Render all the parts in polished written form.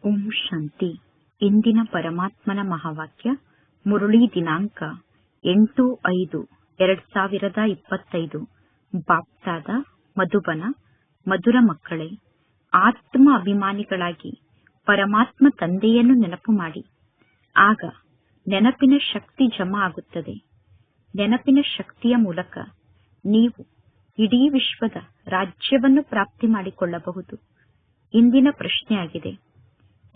ಓಂ ಶಾಂತಿ. ಇಂದಿನ ಪರಮಾತ್ಮನ ಮಹಾವಾಕ್ಯ ಮುರಳಿ ದಿನಾಂಕ 8/5/2025. ಬಾಪ್ತಾದ ಮಧುಬನ. ಮಧುರ ಮಕ್ಕಳೇ, ಆತ್ಮ ಅಭಿಮಾನಿಗಳಾಗಿ ಪರಮಾತ್ಮ ತಂದೆಯನ್ನು ನೆನಪು ಮಾಡಿ. ಆಗ ನೆನಪಿನ ಶಕ್ತಿ ಜಮಾ ಆಗುತ್ತದೆ. ನೆನಪಿನ ಶಕ್ತಿಯ ಮೂಲಕ ನೀವು ಇಡೀ ವಿಶ್ವದ ರಾಜ್ಯವನ್ನು ಪ್ರಾಪ್ತಿ ಮಾಡಿಕೊಳ್ಳಬಹುದು. ಇಂದಿನ ಪ್ರಶ್ನೆಯಾಗಿದೆ,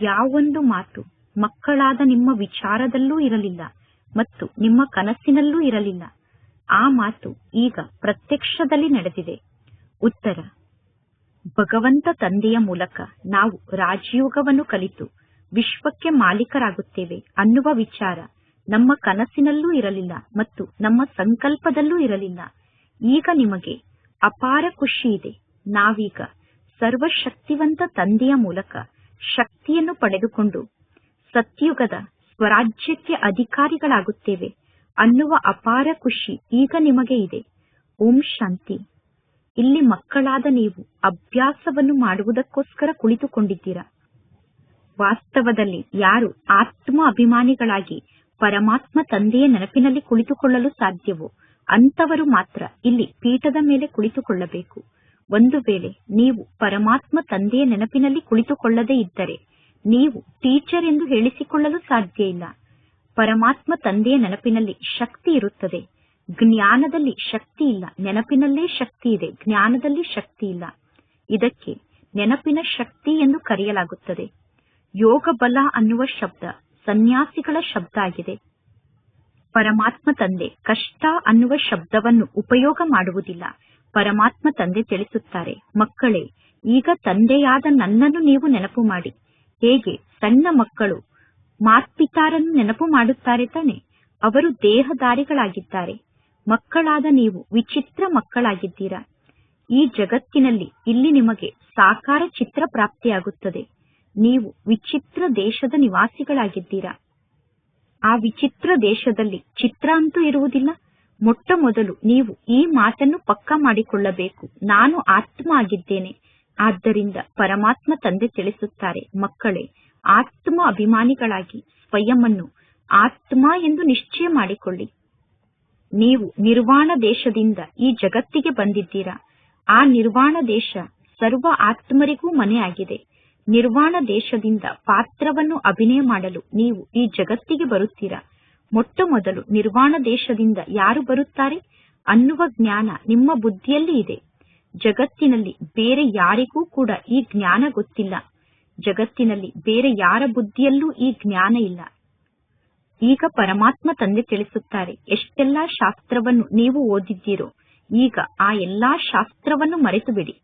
ಯಾವೊಂದು ಮಾತು ಮಕ್ಕಳಾದ ನಿಮ್ಮ ವಿಚಾರದಲ್ಲೂ ಇರಲಿಲ್ಲ ಮತ್ತು ನಿಮ್ಮ ಕನಸಿನಲ್ಲೂ ಇರಲಿಲ್ಲ, ಆ ಮಾತು ಈಗ ಪ್ರತ್ಯಕ್ಷದಲ್ಲಿ ನಡೆದಿದೆ? ಉತ್ತರ: ಭಗವಂತ ತಂದೆಯ ಮೂಲಕ ನಾವು ರಾಜಯೋಗವನ್ನು ಕಲಿತು ವಿಶ್ವಕ್ಕೆ ಮಾಲೀಕರಾಗುತ್ತೇವೆ ಅನ್ನುವ ವಿಚಾರ ನಮ್ಮ ಕನಸಿನಲ್ಲೂ ಇರಲಿಲ್ಲ ಮತ್ತು ನಮ್ಮ ಸಂಕಲ್ಪದಲ್ಲೂ ಇರಲಿಲ್ಲ. ಈಗ ನಿಮಗೆ ಅಪಾರ ಖುಷಿ ಇದೆ. ನಾವೀಗ ಸರ್ವಶಕ್ತಿವಂತ ತಂದೆಯ ಮೂಲಕ ಶಕ್ತಿಯನ್ನು ಪಡೆದುಕೊಂಡು ಸತ್ಯುಗದ ಸ್ವರಾಜ್ಯಕ್ಕೆ ಅಧಿಕಾರಿಗಳಾಗುತ್ತೇವೆ ಅನ್ನುವ ಅಪಾರ ಖುಷಿ ಈಗ ನಿಮಗೆ ಇದೆ. ಓಂ ಶಾಂತಿ. ಇಲ್ಲಿ ಮಕ್ಕಳಾದ ನೀವು ಅಭ್ಯಾಸವನ್ನು ಮಾಡುವುದಕ್ಕೋಸ್ಕರ ಕುಳಿತುಕೊಂಡಿದ್ದೀರಾ. ವಾಸ್ತವದಲ್ಲಿ ಯಾರು ಆತ್ಮ ಅಭಿಮಾನಿಗಳಾಗಿ ಪರಮಾತ್ಮ ತಂದೆಯ ನೆನಪಿನಲ್ಲಿ ಕುಳಿತುಕೊಳ್ಳಲು ಸಾಧ್ಯವೋ ಅಂತವರು ಮಾತ್ರ ಇಲ್ಲಿ ಪೀಠದ ಮೇಲೆ ಕುಳಿತುಕೊಳ್ಳಬೇಕು. ಒಂದು ವೇಳೆ ನೀವು ಪರಮಾತ್ಮ ತಂದೆಯ ನೆನಪಿನಲ್ಲಿ ಕುಳಿತುಕೊಳ್ಳದೇ ಇದ್ದರೆ ನೀವು ಟೀಚರ್ ಎಂದು ಹೇಳಿಸಿಕೊಳ್ಳಲು ಸಾಧ್ಯ ಇಲ್ಲ. ಪರಮಾತ್ಮ ತಂದೆಯ ನೆನಪಿನಲ್ಲಿ ಶಕ್ತಿ ಇರುತ್ತದೆ. ಜ್ಞಾನದಲ್ಲಿ ಶಕ್ತಿ ಇಲ್ಲ. ನೆನಪಿನಲ್ಲೇ ಶಕ್ತಿ ಇದೆ, ಜ್ಞಾನದಲ್ಲಿ ಶಕ್ತಿ ಇಲ್ಲ. ಇದಕ್ಕೆ ನೆನಪಿನ ಶಕ್ತಿ ಎಂದು ಕರೆಯಲಾಗುತ್ತದೆ. ಯೋಗ ಬಲ ಅನ್ನುವ ಶಬ್ದ ಸನ್ಯಾಸಿಗಳ ಶಬ್ದ ಆಗಿದೆ. ಪರಮಾತ್ಮ ತಂದೆ ಕಷ್ಟ ಅನ್ನುವ ಶಬ್ದವನ್ನು ಉಪಯೋಗ ಮಾಡುವುದಿಲ್ಲ. ಪರಮಾತ್ಮ ತಂದೆ ತಿಳಿಸುತ್ತಾರೆ, ಮಕ್ಕಳೇ, ಈಗ ತಂದೆಯಾದ ನನ್ನನ್ನು ನೀವು ನೆನಪು ಮಾಡಿ. ಹೇಗೆ ಸಣ್ಣ ಮಕ್ಕಳು ಮಾತ್ಪಿತಾರನ್ನು ನೆನಪು ಮಾಡುತ್ತಾರೆ ತಾನೆ? ಅವರು ದೇಹಧಾರಿಗಳಾಗಿದ್ದಾರೆ. ಮಕ್ಕಳಾದ ನೀವು ವಿಚಿತ್ರ ಮಕ್ಕಳಾಗಿದ್ದೀರಾ. ಈ ಜಗತ್ತಿನಲ್ಲಿ ಇಲ್ಲಿ ನಿಮಗೆ ಸಾಕಾರ ಚಿತ್ರ ಪ್ರಾಪ್ತಿಯಾಗುತ್ತದೆ. ನೀವು ವಿಚಿತ್ರ ದೇಶದ ನಿವಾಸಿಗಳಾಗಿದ್ದೀರಾ. ಆ ವಿಚಿತ್ರ ದೇಶದಲ್ಲಿ ಚಿತ್ರ ಅಂತೂ ಇರುವುದಿಲ್ಲ. ಮೊಟ್ಟ ಮೊದಲು ನೀವು ಈ ಮಾತನ್ನು ಪಕ್ಕಾ ಮಾಡಿಕೊಳ್ಳಬೇಕು, ನಾನು ಆತ್ಮ ಆಗಿದ್ದೇನೆ. ಆದ್ದರಿಂದ ಪರಮಾತ್ಮ ತಂದೆ ತಿಳಿಸುತ್ತಾರೆ, ಮಕ್ಕಳೇ, ಆತ್ಮ ಅಭಿಮಾನಿಗಳಾಗಿ ಸ್ವಯಂವನ್ನು ಆತ್ಮ ಎಂದು ನಿಶ್ಚಯ ಮಾಡಿಕೊಳ್ಳಿ. ನೀವು ನಿರ್ವಾಣ ದೇಶದಿಂದ ಈ ಜಗತ್ತಿಗೆ ಬಂದಿದ್ದೀರಾ. ಆ ನಿರ್ವಾಣ ದೇಶ ಸರ್ವ ಆತ್ಮರಿಗೂ ಮನೆಯಾಗಿದೆ. ನಿರ್ವಾಣ ದೇಶದಿಂದ ಪಾತ್ರವನ್ನು ಅಭಿನಯ ಮಾಡಲು ನೀವು ಈ ಜಗತ್ತಿಗೆ ಬರುತ್ತೀರಾ. ಮೊಟ್ಟ ಮೊದಲು ನಿರ್ವಾಣ ದೇಶದಿಂದ ಯಾರು ಬರುತ್ತಾರೆ ಅನ್ನುವ ಜ್ಞಾನ ನಿಮ್ಮ ಬುದ್ಧಿಯಲ್ಲಿ ಇದೆ. ಜಗತ್ತಿನಲ್ಲಿ ಬೇರೆ ಯಾರಿಗೂ ಕೂಡ ಈ ಜ್ಞಾನ ಗೊತ್ತಿಲ್ಲ. ಜಗತ್ತಿನಲ್ಲಿ ಬೇರೆ ಯಾರ ಬುದ್ಧಿಯಲ್ಲೂ ಈ ಜ್ಞಾನ ಇಲ್ಲ. ಈಗ ಪರಮಾತ್ಮ ತಂದೆ ತಿಳಿಸುತ್ತಾರೆ, ಎಷ್ಟೆಲ್ಲಾ ಶಾಸ್ತ್ರವನ್ನು ನೀವು ಓದಿದ್ದೀರೋ ಈಗ ಆ ಎಲ್ಲಾ ಶಾಸ್ತ್ರವನ್ನು ಮರೆತು ಬಿಡಿ.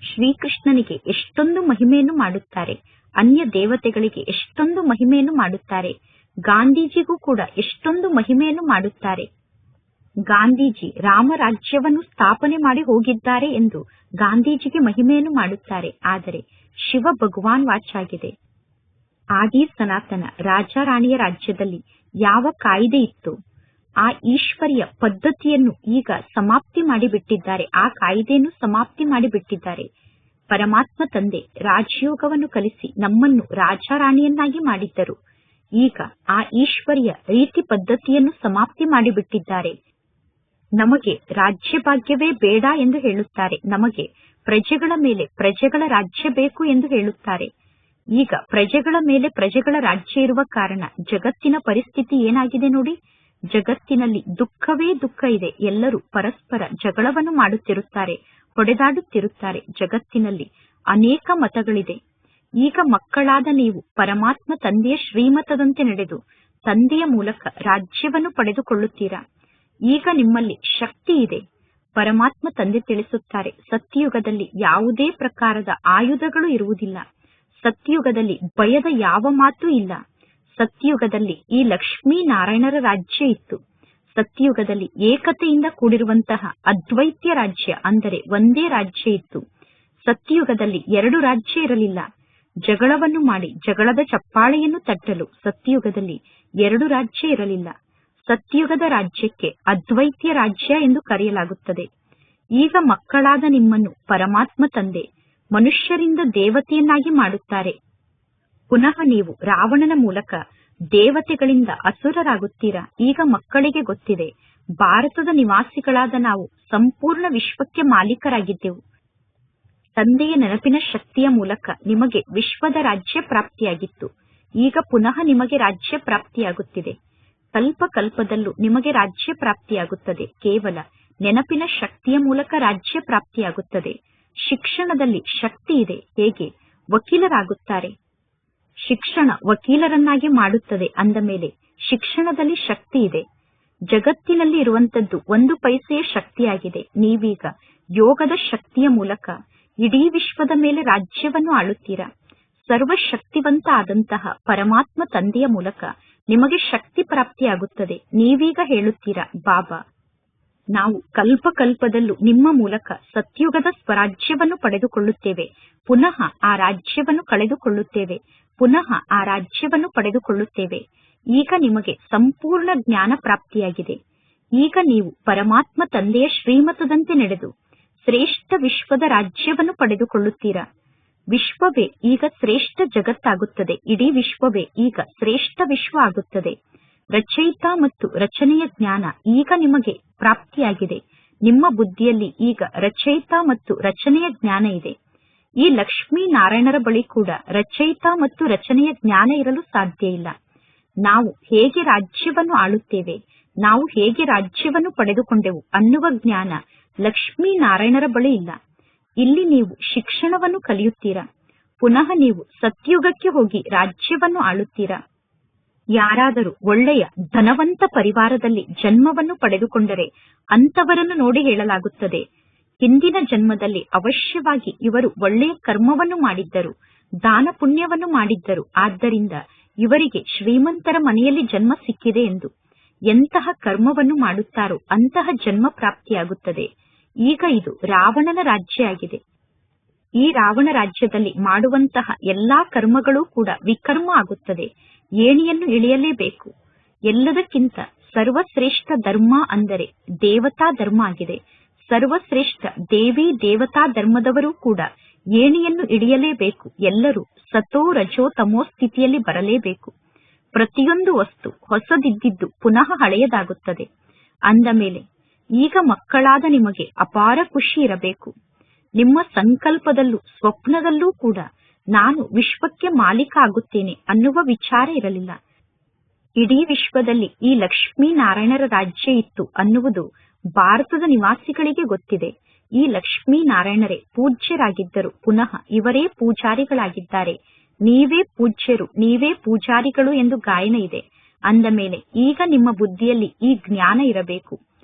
ಶ್ರೀಕೃಷ್ಣನಿಗೆ ಎಷ್ಟೊಂದು ಮಹಿಮೆಯನ್ನು ಮಾಡುತ್ತಾರೆ, ಅನ್ಯ ದೇವತೆಗಳಿಗೆ ಎಷ್ಟೊಂದು ಮಹಿಮೆಯನ್ನು ಮಾಡುತ್ತಾರೆ, ಗಾಂಧೀಜಿಗೂ ಕೂಡ ಎಷ್ಟೊಂದು ಮಹಿಮೆಯನ್ನು ಮಾಡುತ್ತಾರೆ. ಗಾಂಧೀಜಿ ರಾಮರಾಜ್ಯವನ್ನು ಸ್ಥಾಪನೆ ಮಾಡಿ ಹೋಗಿದ್ದಾರೆ ಎಂದು ಗಾಂಧೀಜಿಗೆ ಮಹಿಮೆಯನ್ನು ಮಾಡುತ್ತಾರೆ. ಆದರೆ ಶಿವ ಭಗವಾನ್ ವಾಚಾಗಿದೆ, ಆದಿ ಸನಾತನ ರಾಜಾರಾಣಿಯ ರಾಜ್ಯದಲ್ಲಿ ಯಾವ ಕಾಯ್ದೆ ಇತ್ತು ಆ ಈಶ್ವರ್ಯ ಪದ್ಧತಿಯನ್ನು ಈಗ ಸಮಾಪ್ತಿ ಮಾಡಿಬಿಟ್ಟಿದ್ದಾರೆ. ಆ ಕಾಯ್ದೆಯನ್ನು ಸಮಾಪ್ತಿ ಮಾಡಿಬಿಟ್ಟಿದ್ದಾರೆ. ಪರಮಾತ್ಮ ತಂದೆ ರಾಜಯೋಗವನ್ನು ಕಲಿಸಿ ನಮ್ಮನ್ನು ರಾಜಾರಾಣಿಯನ್ನಾಗಿ ಮಾಡಿದ್ದರು. ಈಗ ಆ ಈಶ್ವರ್ಯ ರೀತಿ ಪದ್ಧತಿಯನ್ನು ಸಮಾಪ್ತಿ ಮಾಡಿಬಿಟ್ಟಿದ್ದಾರೆ. ನಮಗೆ ರಾಜ್ಯ ಭಾಗ್ಯವೇ ಬೇಡ ಎಂದು ಹೇಳುತ್ತಾರೆ. ನಮಗೆ ಪ್ರಜೆಗಳ ಮೇಲೆ ಪ್ರಜೆಗಳ ರಾಜ್ಯ ಬೇಕು ಎಂದು ಹೇಳುತ್ತಾರೆ. ಈಗ ಪ್ರಜೆಗಳ ಮೇಲೆ ಪ್ರಜೆಗಳ ರಾಜ್ಯ ಇರುವ ಕಾರಣ ಜಗತ್ತಿನ ಪರಿಸ್ಥಿತಿ ಏನಾಗಿದೆ ನೋಡಿ. ಜಗತ್ತಿನಲ್ಲಿ ದುಃಖವೇ ದುಃಖ ಇದೆ. ಎಲ್ಲರೂ ಪರಸ್ಪರ ಜಗಳವನ್ನು ಮಾಡುತ್ತಿರುತ್ತಾರೆ, ಹೊಡೆದಾಡುತ್ತಿರುತ್ತಾರೆ. ಜಗತ್ತಿನಲ್ಲಿ ಅನೇಕ ಮತಗಳಿದೆ. ಈಗ ಮಕ್ಕಳಾದ ನೀವು ಪರಮಾತ್ಮ ತಂದೆಯ ಶ್ರೀಮತದಂತೆ ನಡೆದು ತಂದೆಯ ಮೂಲಕ ರಾಜ್ಯವನ್ನು ಪಡೆದುಕೊಳ್ಳುತ್ತೀರಾ. ಈಗ ನಿಮ್ಮಲ್ಲಿ ಶಕ್ತಿ ಇದೆ. ಪರಮಾತ್ಮ ತಂದೆ ತಿಳಿಸುತ್ತಾರೆ, ಸತ್ಯಯುಗದಲ್ಲಿ ಯಾವುದೇ ಪ್ರಕಾರದ ಆಯುಧಗಳು ಇರುವುದಿಲ್ಲ. ಸತ್ಯಯುಗದಲ್ಲಿ ಭಯದ ಯಾವ ಮಾತೂ ಇಲ್ಲ. ಸತ್ಯಯುಗದಲ್ಲಿ ಈ ಲಕ್ಷ್ಮೀನಾರಾಯಣರ ರಾಜ್ಯ ಇತ್ತು. ಸತ್ಯಯುಗದಲ್ಲಿ ಏಕತೆಯಿಂದ ಕೂಡಿರುವಂತಹ ಅದ್ವೈತ್ಯ ರಾಜ್ಯ ಅಂದರೆ ಒಂದೇ ರಾಜ್ಯ ಇತ್ತು. ಸತ್ಯಯುಗದಲ್ಲಿ ಎರಡು ರಾಜ್ಯ ಇರಲಿಲ್ಲ. ಜಗಳವನ್ನು ಮಾಡಿ ಜಗಳದ ಚಪ್ಪಾಳೆಯನ್ನು ತಟ್ಟಲು ಸತ್ಯಯುಗದಲ್ಲಿ ಎರಡು ರಾಜ್ಯ ಇರಲಿಲ್ಲ. ಸತ್ಯಯುಗದ ರಾಜ್ಯಕ್ಕೆ ಅದ್ವೈತ್ಯ ರಾಜ್ಯ ಎಂದು ಕರೆಯಲಾಗುತ್ತದೆ. ಈಗ ಮಕ್ಕಳಾದ ನಿಮ್ಮನ್ನು ಪರಮಾತ್ಮ ತಂದೆ ಮನುಷ್ಯರಿಂದ ದೇವತೆಯನ್ನಾಗಿ ಮಾಡುತ್ತಾರೆ. ಪುನಃ ನೀವು ರಾವಣನ ಮೂಲಕ ದೇವತೆಗಳಿಂದ ಅಸುರರಾಗುತ್ತೀರಾ. ಈಗ ಮಕ್ಕಳಿಗೆ ಗೊತ್ತಿದೆ, ಭಾರತದ ನಿವಾಸಿಗಳಾದ ನಾವು ಸಂಪೂರ್ಣ ವಿಶ್ವಕ್ಕೆ ಮಾಲೀಕರಾಗಿದ್ದೆವು. ತಂದೆಯ ನೆನಪಿನ ಶಕ್ತಿಯ ಮೂಲಕ ನಿಮಗೆ ವಿಶ್ವದ ರಾಜ್ಯ ಪ್ರಾಪ್ತಿಯಾಗಿತ್ತು. ಈಗ ಪುನಃ ನಿಮಗೆ ರಾಜ್ಯ ಪ್ರಾಪ್ತಿಯಾಗುತ್ತಿದೆ. ಕಲ್ಪ ಕಲ್ಪದಲ್ಲೂ ನಿಮಗೆ ರಾಜ್ಯ ಪ್ರಾಪ್ತಿಯಾಗುತ್ತದೆ. ಕೇವಲ ನೆನಪಿನ ಶಕ್ತಿಯ ಮೂಲಕ ರಾಜ್ಯ ಪ್ರಾಪ್ತಿಯಾಗುತ್ತದೆ. ಶಿಕ್ಷಣದಲ್ಲಿ ಶಕ್ತಿ ಇದೆ. ಹೇಗೆ ವಕೀಲರಾಗುತ್ತಾರೆ? ಶಿಕ್ಷಣ ವಕೀಲರನ್ನಾಗಿ ಮಾಡುತ್ತದೆ. ಅಂದ ಮೇಲೆ ಶಿಕ್ಷಣದಲ್ಲಿ ಶಕ್ತಿ ಇದೆ. ಜಗತ್ತಿನಲ್ಲಿ ಇರುವಂತದ್ದು 1 ಪೈಸೆಯ ಶಕ್ತಿಯಾಗಿದೆ. ನೀವೀಗ ಯೋಗದ ಶಕ್ತಿಯ ಮೂಲಕ ಇಡೀ ವಿಶ್ವದ ಮೇಲೆ ರಾಜ್ಯವನ್ನು ಆಳುತ್ತೀರಾ. ಸರ್ವಶಕ್ತಿವಂತ ಆದಂತಹ ಪರಮಾತ್ಮ ತಂದೆಯ ಮೂಲಕ ನಿಮಗೆ ಶಕ್ತಿ ಪ್ರಾಪ್ತಿಯಾಗುತ್ತದೆ. ನೀವೀಗ ಹೇಳುತ್ತೀರಾ, ಬಾಬಾ, ನಾವು ಕಲ್ಪ ಕಲ್ಪದಲ್ಲೂ ನಿಮ್ಮ ಮೂಲಕ ಸತ್ಯುಗದ ಸ್ವರಾಜ್ಯವನ್ನು ಪಡೆದುಕೊಳ್ಳುತ್ತೇವೆ. ಪುನಃ ಆ ರಾಜ್ಯವನ್ನು ಕಳೆದುಕೊಳ್ಳುತ್ತೇವೆ. ಪುನಃ ಆ ರಾಜ್ಯವನ್ನು ಪಡೆದುಕೊಳ್ಳುತ್ತೇವೆ. ಈಗ ನಿಮಗೆ ಸಂಪೂರ್ಣ ಜ್ಞಾನ ಪ್ರಾಪ್ತಿಯಾಗಿದೆ. ಈಗ ನೀವು ಪರಮಾತ್ಮ ತಂದೆಯ ಶ್ರೀಮತದಂತೆ ನಡೆದು ಶ್ರೇಷ್ಠ ವಿಶ್ವದ ರಾಜ್ಯವನ್ನು ಪಡೆದುಕೊಳ್ಳುತ್ತೀರಾ. ವಿಶ್ವವೇ ಈಗ ಶ್ರೇಷ್ಠ ಜಗತ್ತಾಗುತ್ತದೆ. ಇಡೀ ವಿಶ್ವವೇ ಈಗ ಶ್ರೇಷ್ಠ ವಿಶ್ವ ಆಗುತ್ತದೆ. ರಚಯಿತ ಮತ್ತು ರಚನೆಯ ಜ್ಞಾನ ಈಗ ನಿಮಗೆ ಪ್ರಾಪ್ತಿಯಾಗಿದೆ. ನಿಮ್ಮ ಬುದ್ಧಿಯಲ್ಲಿ ಈಗ ರಚಯಿತ ಮತ್ತು ರಚನೆಯ ಜ್ಞಾನ ಇದೆ. ಈ ಲಕ್ಷ್ಮೀನಾರಾಯಣರ ಬಳಿ ಕೂಡ ರಚಯಿತ ಮತ್ತು ರಚನೆಯ ಜ್ಞಾನ ಇರಲು ಸಾಧ್ಯ ಇಲ್ಲ. ನಾವು ಹೇಗೆ ರಾಜ್ಯವನ್ನು ಆಳುತ್ತೇವೆ, ನಾವು ಹೇಗೆ ರಾಜ್ಯವನ್ನು ಪಡೆದುಕೊಂಡೆವು ಅನ್ನುವ ಜ್ಞಾನ ಲಕ್ಷ್ಮೀನಾರಾಯಣರ ಬಳಿ ಇಲ್ಲ. ಇಲ್ಲಿ ನೀವು ಶಿಕ್ಷಣವನ್ನು ಕಲಿಯುತ್ತೀರಾ. ಪುನಃ ನೀವು ಸತ್ಯುಗಕ್ಕೆ ಹೋಗಿ ರಾಜ್ಯವನ್ನು ಆಳುತ್ತೀರಾ. ಯಾರಾದರೂ ಒಳ್ಳೆಯ ಧನವಂತ ಪರಿವಾರದಲ್ಲಿ ಜನ್ಮವನ್ನು ಪಡೆದುಕೊಂಡರೆ ಅಂತವರನ್ನು ನೋಡಿ ಹೇಳಲಾಗುತ್ತದೆ, ಹಿಂದಿನ ಜನ್ಮದಲ್ಲಿ ಅವಶ್ಯವಾಗಿ ಇವರು ಒಳ್ಳೆಯ ಕರ್ಮವನ್ನು ಮಾಡಿದ್ದರು, ದಾನ ಪುಣ್ಯವನ್ನು ಮಾಡಿದ್ದರು, ಆದ್ದರಿಂದ ಇವರಿಗೆ ಶ್ರೀಮಂತರ ಮನೆಯಲ್ಲಿ ಜನ್ಮ ಸಿಕ್ಕಿದೆ ಎಂದು. ಎಂತಹ ಕರ್ಮವನ್ನು ಮಾಡುತ್ತಾರೋ ಅಂತಹ ಜನ್ಮ ಪ್ರಾಪ್ತಿಯಾಗುತ್ತದೆ. ಈಗ ಇದು ರಾವಣನ ರಾಜ್ಯ ಆಗಿದೆ. ಈ ರಾವಣ ರಾಜ್ಯದಲ್ಲಿ ಮಾಡುವಂತಹ ಎಲ್ಲಾ ಕರ್ಮಗಳೂ ಕೂಡ ವಿಕರ್ಮ ಆಗುತ್ತದೆ. ಏಣಿಯನ್ನು ಇಳಿಯಲೇಬೇಕು. ಎಲ್ಲದಕ್ಕಿಂತ ಸರ್ವಶ್ರೇಷ್ಠ ಧರ್ಮ ಅಂದರೆ ದೇವತಾ ಧರ್ಮ ಆಗಿದೆ. ಸರ್ವಶ್ರೇಷ್ಠ ದೇವಿ ದೇವತಾ ಧರ್ಮದವರು ಕೂಡ ಏಣಿಯನ್ನು ಇಳಿಯಲೇಬೇಕು. ಎಲ್ಲರೂ ಸತೋ ರಜೋ ತಮೋ ಸ್ಥಿತಿಯಲ್ಲಿ ಬರಲೇಬೇಕು. ಪ್ರತಿಯೊಂದು ವಸ್ತು ಹೊಸದಿದ್ದಿದ್ದು ಪುನಃ ಹಳೆಯದಾಗುತ್ತದೆ. ಅಂದ ಮೇಲೆ ಈಗ ಮಕ್ಕಳಾದ ನಿಮಗೆ ಅಪಾರ ಖುಷಿ ಇರಬೇಕು. ನಿಮ್ಮ ಸಂಕಲ್ಪದಲ್ಲೂ ಸ್ವಪ್ನದಲ್ಲೂ ಕೂಡ ನಾನು ವಿಶ್ವಕ್ಕೆ ಮಾಲೀಕ ಆಗುತ್ತೇನೆ ಅನ್ನುವ ವಿಚಾರ ಇರಲಿಲ್ಲ. ಇಡೀ ವಿಶ್ವದಲ್ಲಿ ಈ ಲಕ್ಷ್ಮೀನಾರಾಯಣರ ರಾಜ್ಯ ಇತ್ತು ಅನ್ನುವುದು ಭಾರತದ ನಿವಾಸಿಗಳಿಗೆ ಗೊತ್ತಿದೆ. ಈ ಲಕ್ಷ್ಮೀನಾರಾಯಣರೇ ಪೂಜ್ಯರಾಗಿದ್ದರು. ಪುನಃ ಇವರೇ ಪೂಜಾರಿಗಳಾಗಿದ್ದಾರೆ. ನೀವೇ ಪೂಜ್ಯರು, ನೀವೇ ಪೂಜಾರಿಗಳು ಎಂದು ಗಾಯನ ಇದೆ. ಅಂದ ಮೇಲೆ ಈಗ ನಿಮ್ಮ ಬುದ್ಧಿಯಲ್ಲಿ ಈ ಜ್ಞಾನ ಇರಬೇಕು.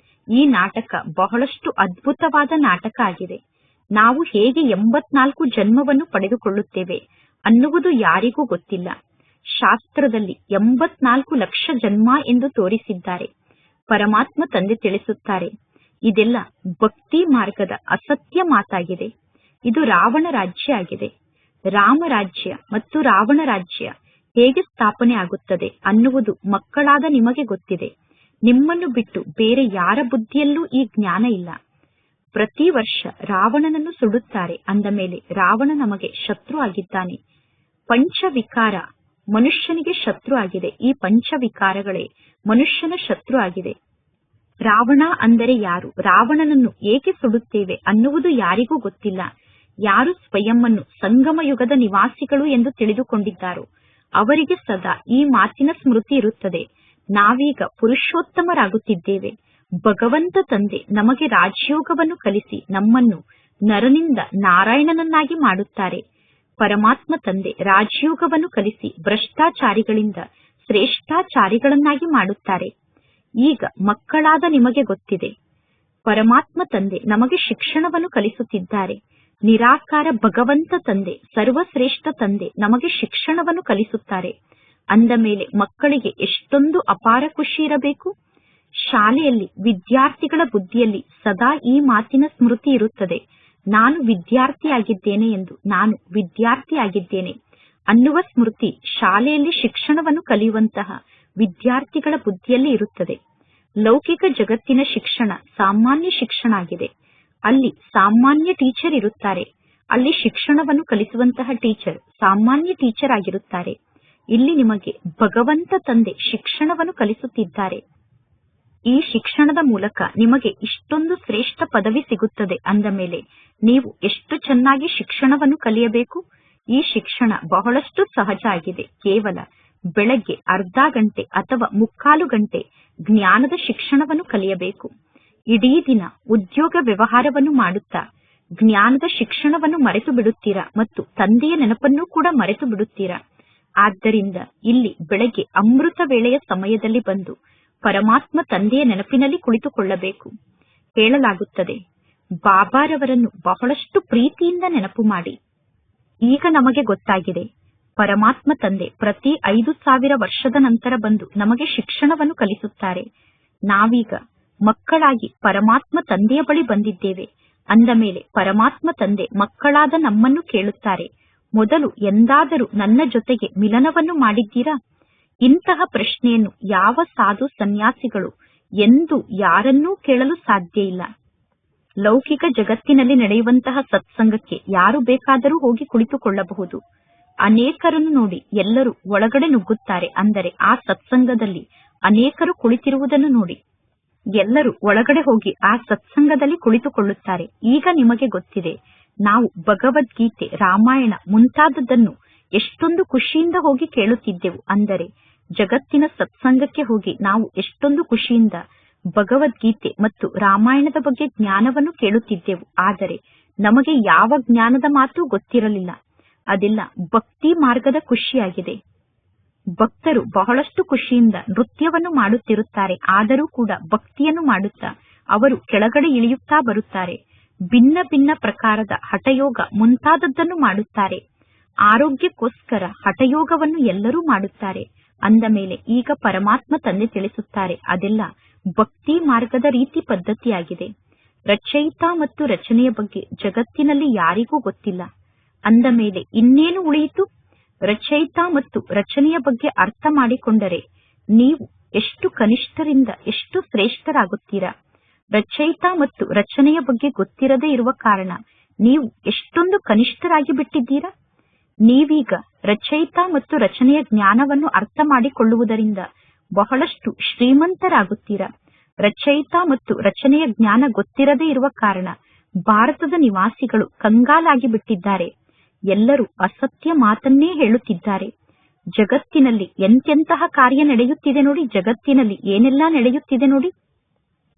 ಈ ನಾಟಕ ಬಹಳಷ್ಟು ಅದ್ಭುತವಾದ ನಾಟಕ ಆಗಿದೆ. ನಾವು ಹೇಗೆ 84 ಜನ್ಮವನ್ನು ಪಡೆದುಕೊಳ್ಳುತ್ತೇವೆ ಅನ್ನುವುದು ಯಾರಿಗೂ ಗೊತ್ತಿಲ್ಲ. ಶಾಸ್ತ್ರದಲ್ಲಿ 84 ಲಕ್ಷ ಜನ್ಮ ಎಂದು ತೋರಿಸಿದ್ದಾರೆ. ಪರಮಾತ್ಮ ತಂದೆ ತಿಳಿಸುತ್ತಾರೆ, ಇದೆಲ್ಲ ಭಕ್ತಿ ಮಾರ್ಗದ ಅಸತ್ಯ ಮಾತಾಗಿದೆ. ಇದು ರಾವಣ ರಾಜ್ಯ ಆಗಿದೆ. ರಾಮರಾಜ್ಯ ಮತ್ತು ರಾವಣ ರಾಜ್ಯ ಹೇಗೆ ಸ್ಥಾಪನೆ ಆಗುತ್ತದೆ ಅನ್ನುವುದು ಮಕ್ಕಳಾದ ನಿಮಗೆ ಗೊತ್ತಿದೆ. ನಿಮ್ಮನ್ನು ಬಿಟ್ಟು ಬೇರೆ ಯಾರ ಬುದ್ಧಿಯಲ್ಲೂ ಈ ಜ್ಞಾನ ಇಲ್ಲ. ಪ್ರತಿ ವರ್ಷ ರಾವಣನನ್ನು ಸುಡುತ್ತಾರೆ. ಅಂದ ಮೇಲೆ ರಾವಣ ನಮಗೆ ಶತ್ರು ಆಗಿದ್ದಾನೆ. ಪಂಚವಿಕಾರ ಮನುಷ್ಯನಿಗೆ ಶತ್ರು ಆಗಿದೆ. ಈ ಪಂಚವಿಕಾರಗಳೇ ಮನುಷ್ಯನ ಶತ್ರು ಆಗಿದೆ. ರಾವಣ ಅಂದರೆ ಯಾರು, ರಾವಣನನ್ನು ಏಕೆ ಸುಡುತ್ತೇವೆ ಅನ್ನುವುದು ಯಾರಿಗೂ ಗೊತ್ತಿಲ್ಲ. ಯಾರು ಸ್ವಯಂವನ್ನು ಸಂಗಮ ಯುಗದ ನಿವಾಸಿಗಳು ಎಂದು ತಿಳಿದುಕೊಂಡಿದ್ದಾರೋ ಅವರಿಗೆ ಸದಾ ಈ ಮಾತಿನ ಸ್ಮೃತಿ ಇರುತ್ತದೆ, ನಾವೀಗ ಪುರುಷೋತ್ತಮರಾಗುತ್ತಿದ್ದೇವೆ. ಭಗವಂತ ತಂದೆ ನಮಗೆ ರಾಜಯೋಗವನ್ನು ಕಲಿಸಿ ನಮ್ಮನ್ನು ನರನಿಂದ ನಾರಾಯಣನನ್ನಾಗಿ ಮಾಡುತ್ತಾರೆ. ಪರಮಾತ್ಮ ತಂದೆ ರಾಜಯೋಗವನ್ನು ಕಲಿಸಿ ಭ್ರಷ್ಟಾಚಾರಿಗಳಿಂದ ಶ್ರೇಷ್ಠಾಚಾರಿಗಳನ್ನಾಗಿ ಮಾಡುತ್ತಾರೆ. ಈಗ ಮಕ್ಕಳಾದ ನಿಮಗೆ ಗೊತ್ತಿದೆ, ಪರಮಾತ್ಮ ತಂದೆ ನಮಗೆ ಶಿಕ್ಷಣವನ್ನು ಕಲಿಸುತ್ತಿದ್ದಾರೆ. ನಿರಾಕಾರ ಭಗವಂತ ತಂದೆ, ಸರ್ವಶ್ರೇಷ್ಠ ತಂದೆ ನಮಗೆ ಶಿಕ್ಷಣವನ್ನು ಕಲಿಸುತ್ತಾರೆ. ಅಂದ ಮೇಲೆ ಮಕ್ಕಳಿಗೆ ಎಷ್ಟೊಂದು ಅಪಾರ ಖುಷಿ ಇರಬೇಕು. ಶಾಲೆಯಲ್ಲಿ ವಿದ್ಯಾರ್ಥಿಗಳ ಬುದ್ಧಿಯಲ್ಲಿ ಸದಾ ಈ ಮಾತಿನ ಸ್ಮೃತಿ ಇರುತ್ತದೆ, ನಾನು ವಿದ್ಯಾರ್ಥಿಯಾಗಿದ್ದೇನೆ ಎಂದು, ನಾನು ವಿದ್ಯಾರ್ಥಿಯಾಗಿದ್ದೇನೆ ಅನ್ನುವ ಸ್ಮೃತಿ ಶಾಲೆಯಲ್ಲಿ ಶಿಕ್ಷಣವನ್ನು ಕಲಿಯುವಂತಹ ವಿದ್ಯಾರ್ಥಿಗಳ ಬುದ್ಧಿಯಲ್ಲಿ ಇರುತ್ತದೆ. ಲೌಕಿಕ ಜಗತ್ತಿನ ಶಿಕ್ಷಣ ಸಾಮಾನ್ಯ ಶಿಕ್ಷಣ ಆಗಿದೆ. ಅಲ್ಲಿ ಸಾಮಾನ್ಯ ಟೀಚರ್ ಇರುತ್ತಾರೆ. ಅಲ್ಲಿ ಶಿಕ್ಷಣವನ್ನು ಕಲಿಸುವಂತಹ ಟೀಚರ್ ಸಾಮಾನ್ಯ ಟೀಚರ್ ಆಗಿರುತ್ತಾರೆ. ಇಲ್ಲಿ ನಿಮಗೆ ಭಗವಂತ ತಂದೆ ಶಿಕ್ಷಣವನ್ನು ಕಲಿಸುತ್ತಿದ್ದಾರೆ. ಈ ಶಿಕ್ಷಣದ ಮೂಲಕ ನಿಮಗೆ ಇಷ್ಟೊಂದು ಶ್ರೇಷ್ಠ ಪದವಿ ಸಿಗುತ್ತದೆ ಅಂದ ಮೇಲೆ ನೀವು ಎಷ್ಟು ಚೆನ್ನಾಗಿ ಶಿಕ್ಷಣವನ್ನು ಕಲಿಯಬೇಕು. ಈ ಶಿಕ್ಷಣ ಬಹಳಷ್ಟು ಸಹಜ ಆಗಿದೆ. ಕೇವಲ ಬೆಳಗ್ಗೆ ಅರ್ಧ ಗಂಟೆ ಅಥವಾ ಮುಕ್ಕಾಲು ಗಂಟೆ ಜ್ಞಾನದ ಶಿಕ್ಷಣವನ್ನು ಕಲಿಯಬೇಕು. ಇಡೀ ದಿನ ಉದ್ಯೋಗ ವ್ಯವಹಾರವನ್ನು ಮಾಡುತ್ತಾ ಜ್ಞಾನದ ಶಿಕ್ಷಣವನ್ನು ಮರೆತು ಬಿಡುತ್ತೀರಾ ಮತ್ತು ತಂದೆಯ ನೆನಪನ್ನು ಕೂಡ ಮರೆತು ಬಿಡುತ್ತೀರಾ. ಆದ್ದರಿಂದ ಇಲ್ಲಿ ಬೆಳಗ್ಗೆ ಅಮೃತ ವೇಳೆಯ ಸಮಯದಲ್ಲಿ ಬಂದು ಪರಮಾತ್ಮ ತಂದೆಯ ನೆನಪಿನಲ್ಲಿ ಕುಳಿತುಕೊಳ್ಳಬೇಕು. ಹೇಳಲಾಗುತ್ತದೆ, ಬಾಬಾರವರನ್ನು ಬಹಳಷ್ಟು ಪ್ರೀತಿಯಿಂದ ನೆನಪು ಮಾಡಿ. ಈಗ ನಮಗೆ ಗೊತ್ತಾಗಿದೆ, ಪರಮಾತ್ಮ ತಂದೆ ಪ್ರತಿ 5000 ವರ್ಷದ ನಂತರ ಬಂದು ನಮಗೆ ಶಿಕ್ಷಣವನ್ನು ಕಲಿಸುತ್ತಾರೆ. ನಾವೀಗ ಮಕ್ಕಳಾಗಿ ಪರಮಾತ್ಮ ತಂದೆಯ ಬಳಿ ಬಂದಿದ್ದೇವೆ. ಅಂದ ಮೇಲೆ ಪರಮಾತ್ಮ ತಂದೆ ಮಕ್ಕಳಾದ ನಮ್ಮನ್ನು ಕೇಳುತ್ತಾರೆ, ಮೊದಲು ಎಂದಾದರೂ ನನ್ನ ಜೊತೆಗೆ ಮಿಲನವನ್ನು ಮಾಡಿದ್ದೀರಾ? ಇಂತಹ ಪ್ರಶ್ನೆಯನ್ನು ಯಾವ ಸಾಧು ಸನ್ಯಾಸಿಗಳು ಎಂದೂ ಯಾರನ್ನೂ ಕೇಳಲು ಸಾಧ್ಯ ಇಲ್ಲ. ಲೌಕಿಕ ಜಗತ್ತಿನಲ್ಲಿ ನಡೆಯುವಂತಹ ಸತ್ಸಂಗಕ್ಕೆ ಯಾರು ಬೇಕಾದರೂ ಹೋಗಿ ಕುಳಿತುಕೊಳ್ಳಬಹುದು. ಅನೇಕರನ್ನು ನೋಡಿ ಎಲ್ಲರೂ ಒಳಗಡೆ ನುಗ್ಗುತ್ತಾರೆ. ಅಂದರೆ ಆ ಸತ್ಸಂಗದಲ್ಲಿ ಅನೇಕರು ಕುಳಿತಿರುವುದನ್ನು ನೋಡಿ ಎಲ್ಲರೂ ಒಳಗಡೆ ಹೋಗಿ ಆ ಸತ್ಸಂಗದಲ್ಲಿ ಕುಳಿತುಕೊಳ್ಳುತ್ತಾರೆ. ಈಗ ನಿಮಗೆ ಗೊತ್ತಿದೆ, ನಾವು ಭಗವದ್ಗೀತೆ, ರಾಮಾಯಣ ಮುಂತಾದದ್ದನ್ನು ಎಷ್ಟೊಂದು ಖುಷಿಯಿಂದ ಹೋಗಿ ಕೇಳುತ್ತಿದ್ದೆವು. ಅಂದರೆ ಜಗತ್ತಿನ ಸತ್ಸಂಗಕ್ಕೆ ಹೋಗಿ ನಾವು ಎಷ್ಟೊಂದು ಖುಷಿಯಿಂದ ಭಗವದ್ಗೀತೆ ಮತ್ತು ರಾಮಾಯಣದ ಬಗ್ಗೆ ಜ್ಞಾನವನ್ನು ಕೇಳುತ್ತಿದ್ದೆವು. ಆದರೆ ನಮಗೆ ಯಾವ ಜ್ಞಾನದ ಮಾತು ಗೊತ್ತಿರಲಿಲ್ಲ. ಅದೆಲ್ಲ ಭಕ್ತಿ ಮಾರ್ಗದ ಖುಷಿಯಾಗಿದೆ. ಭಕ್ತರು ಬಹಳಷ್ಟು ಖುಷಿಯಿಂದ ನೃತ್ಯವನ್ನು ಮಾಡುತ್ತಿರುತ್ತಾರೆ. ಆದರೂ ಕೂಡ ಭಕ್ತಿಯನ್ನು ಮಾಡುತ್ತಾ ಅವರು ಕೆಳಗಡೆ ಇಳಿಯುತ್ತಾ ಬರುತ್ತಾರೆ. ಭಿನ್ನ ಭಿನ್ನ ಪ್ರಕಾರದ ಹಠಯೋಗ ಮುಂತಾದದ್ದನ್ನು ಮಾಡುತ್ತಾರೆ. ಆರೋಗ್ಯಕ್ಕೋಸ್ಕರ ಹಠಯೋಗವನ್ನು ಎಲ್ಲರೂ ಮಾಡುತ್ತಾರೆ. ಅಂದ ಮೇಲೆ ಈಗ ಪರಮಾತ್ಮ ತಂದೆ ತಿಳಿಸುತ್ತಾರೆ, ಅದೆಲ್ಲ ಭಕ್ತಿ ಮಾರ್ಗದ ರೀತಿ ಪದ್ಧತಿಯಾಗಿದೆ. ರಚಯಿತ ಮತ್ತು ರಚನೆಯ ಬಗ್ಗೆ ಜಗತ್ತಿನಲ್ಲಿ ಯಾರಿಗೂ ಗೊತ್ತಿಲ್ಲ. ಅಂದ ಮೇಲೆ ಇನ್ನೇನು ಉಳಿಯಿತು? ರಚಯಿತ ಮತ್ತು ರಚನೆಯ ಬಗ್ಗೆ ಅರ್ಥ ಮಾಡಿಕೊಂಡರೆ ನೀವು ಎಷ್ಟು ಕನಿಷ್ಠರಿಂದ ಎಷ್ಟು ಶ್ರೇಷ್ಠರಾಗುತ್ತೀರಾ. ರಚಯಿತ ಮತ್ತು ರಚನೆಯ ಬಗ್ಗೆ ಗೊತ್ತಿರದೇ ಇರುವ ಕಾರಣ ನೀವು ಎಷ್ಟೊಂದು ಕನಿಷ್ಠರಾಗಿ ಬಿಟ್ಟಿದ್ದೀರಾ. ನೀವೀಗ ರಚಯಿತ ಮತ್ತು ರಚನೆಯ ಜ್ಞಾನವನ್ನು ಅರ್ಥ ಮಾಡಿಕೊಳ್ಳುವುದರಿಂದ ಬಹಳಷ್ಟು ಶ್ರೀಮಂತರಾಗುತ್ತೀರಾ. ರಚಯಿತ ಮತ್ತು ರಚನೆಯ ಜ್ಞಾನ ಗೊತ್ತಿರದೇ ಇರುವ ಕಾರಣ ಭಾರತದ ನಿವಾಸಿಗಳು ಕಂಗಾಲಾಗಿ ಬಿಟ್ಟಿದ್ದಾರೆ. ಎಲ್ಲರೂ ಅಸತ್ಯ ಮಾತನ್ನೇ ಹೇಳುತ್ತಿದ್ದಾರೆ. ಜಗತ್ತಿನಲ್ಲಿ ಎಂತೆಂತಹ ಕಾರ್ಯ ನಡೆಯುತ್ತಿದೆ ನೋಡಿ, ಜಗತ್ತಿನಲ್ಲಿ ಏನೆಲ್ಲಾ ನಡೆಯುತ್ತಿದೆ ನೋಡಿ.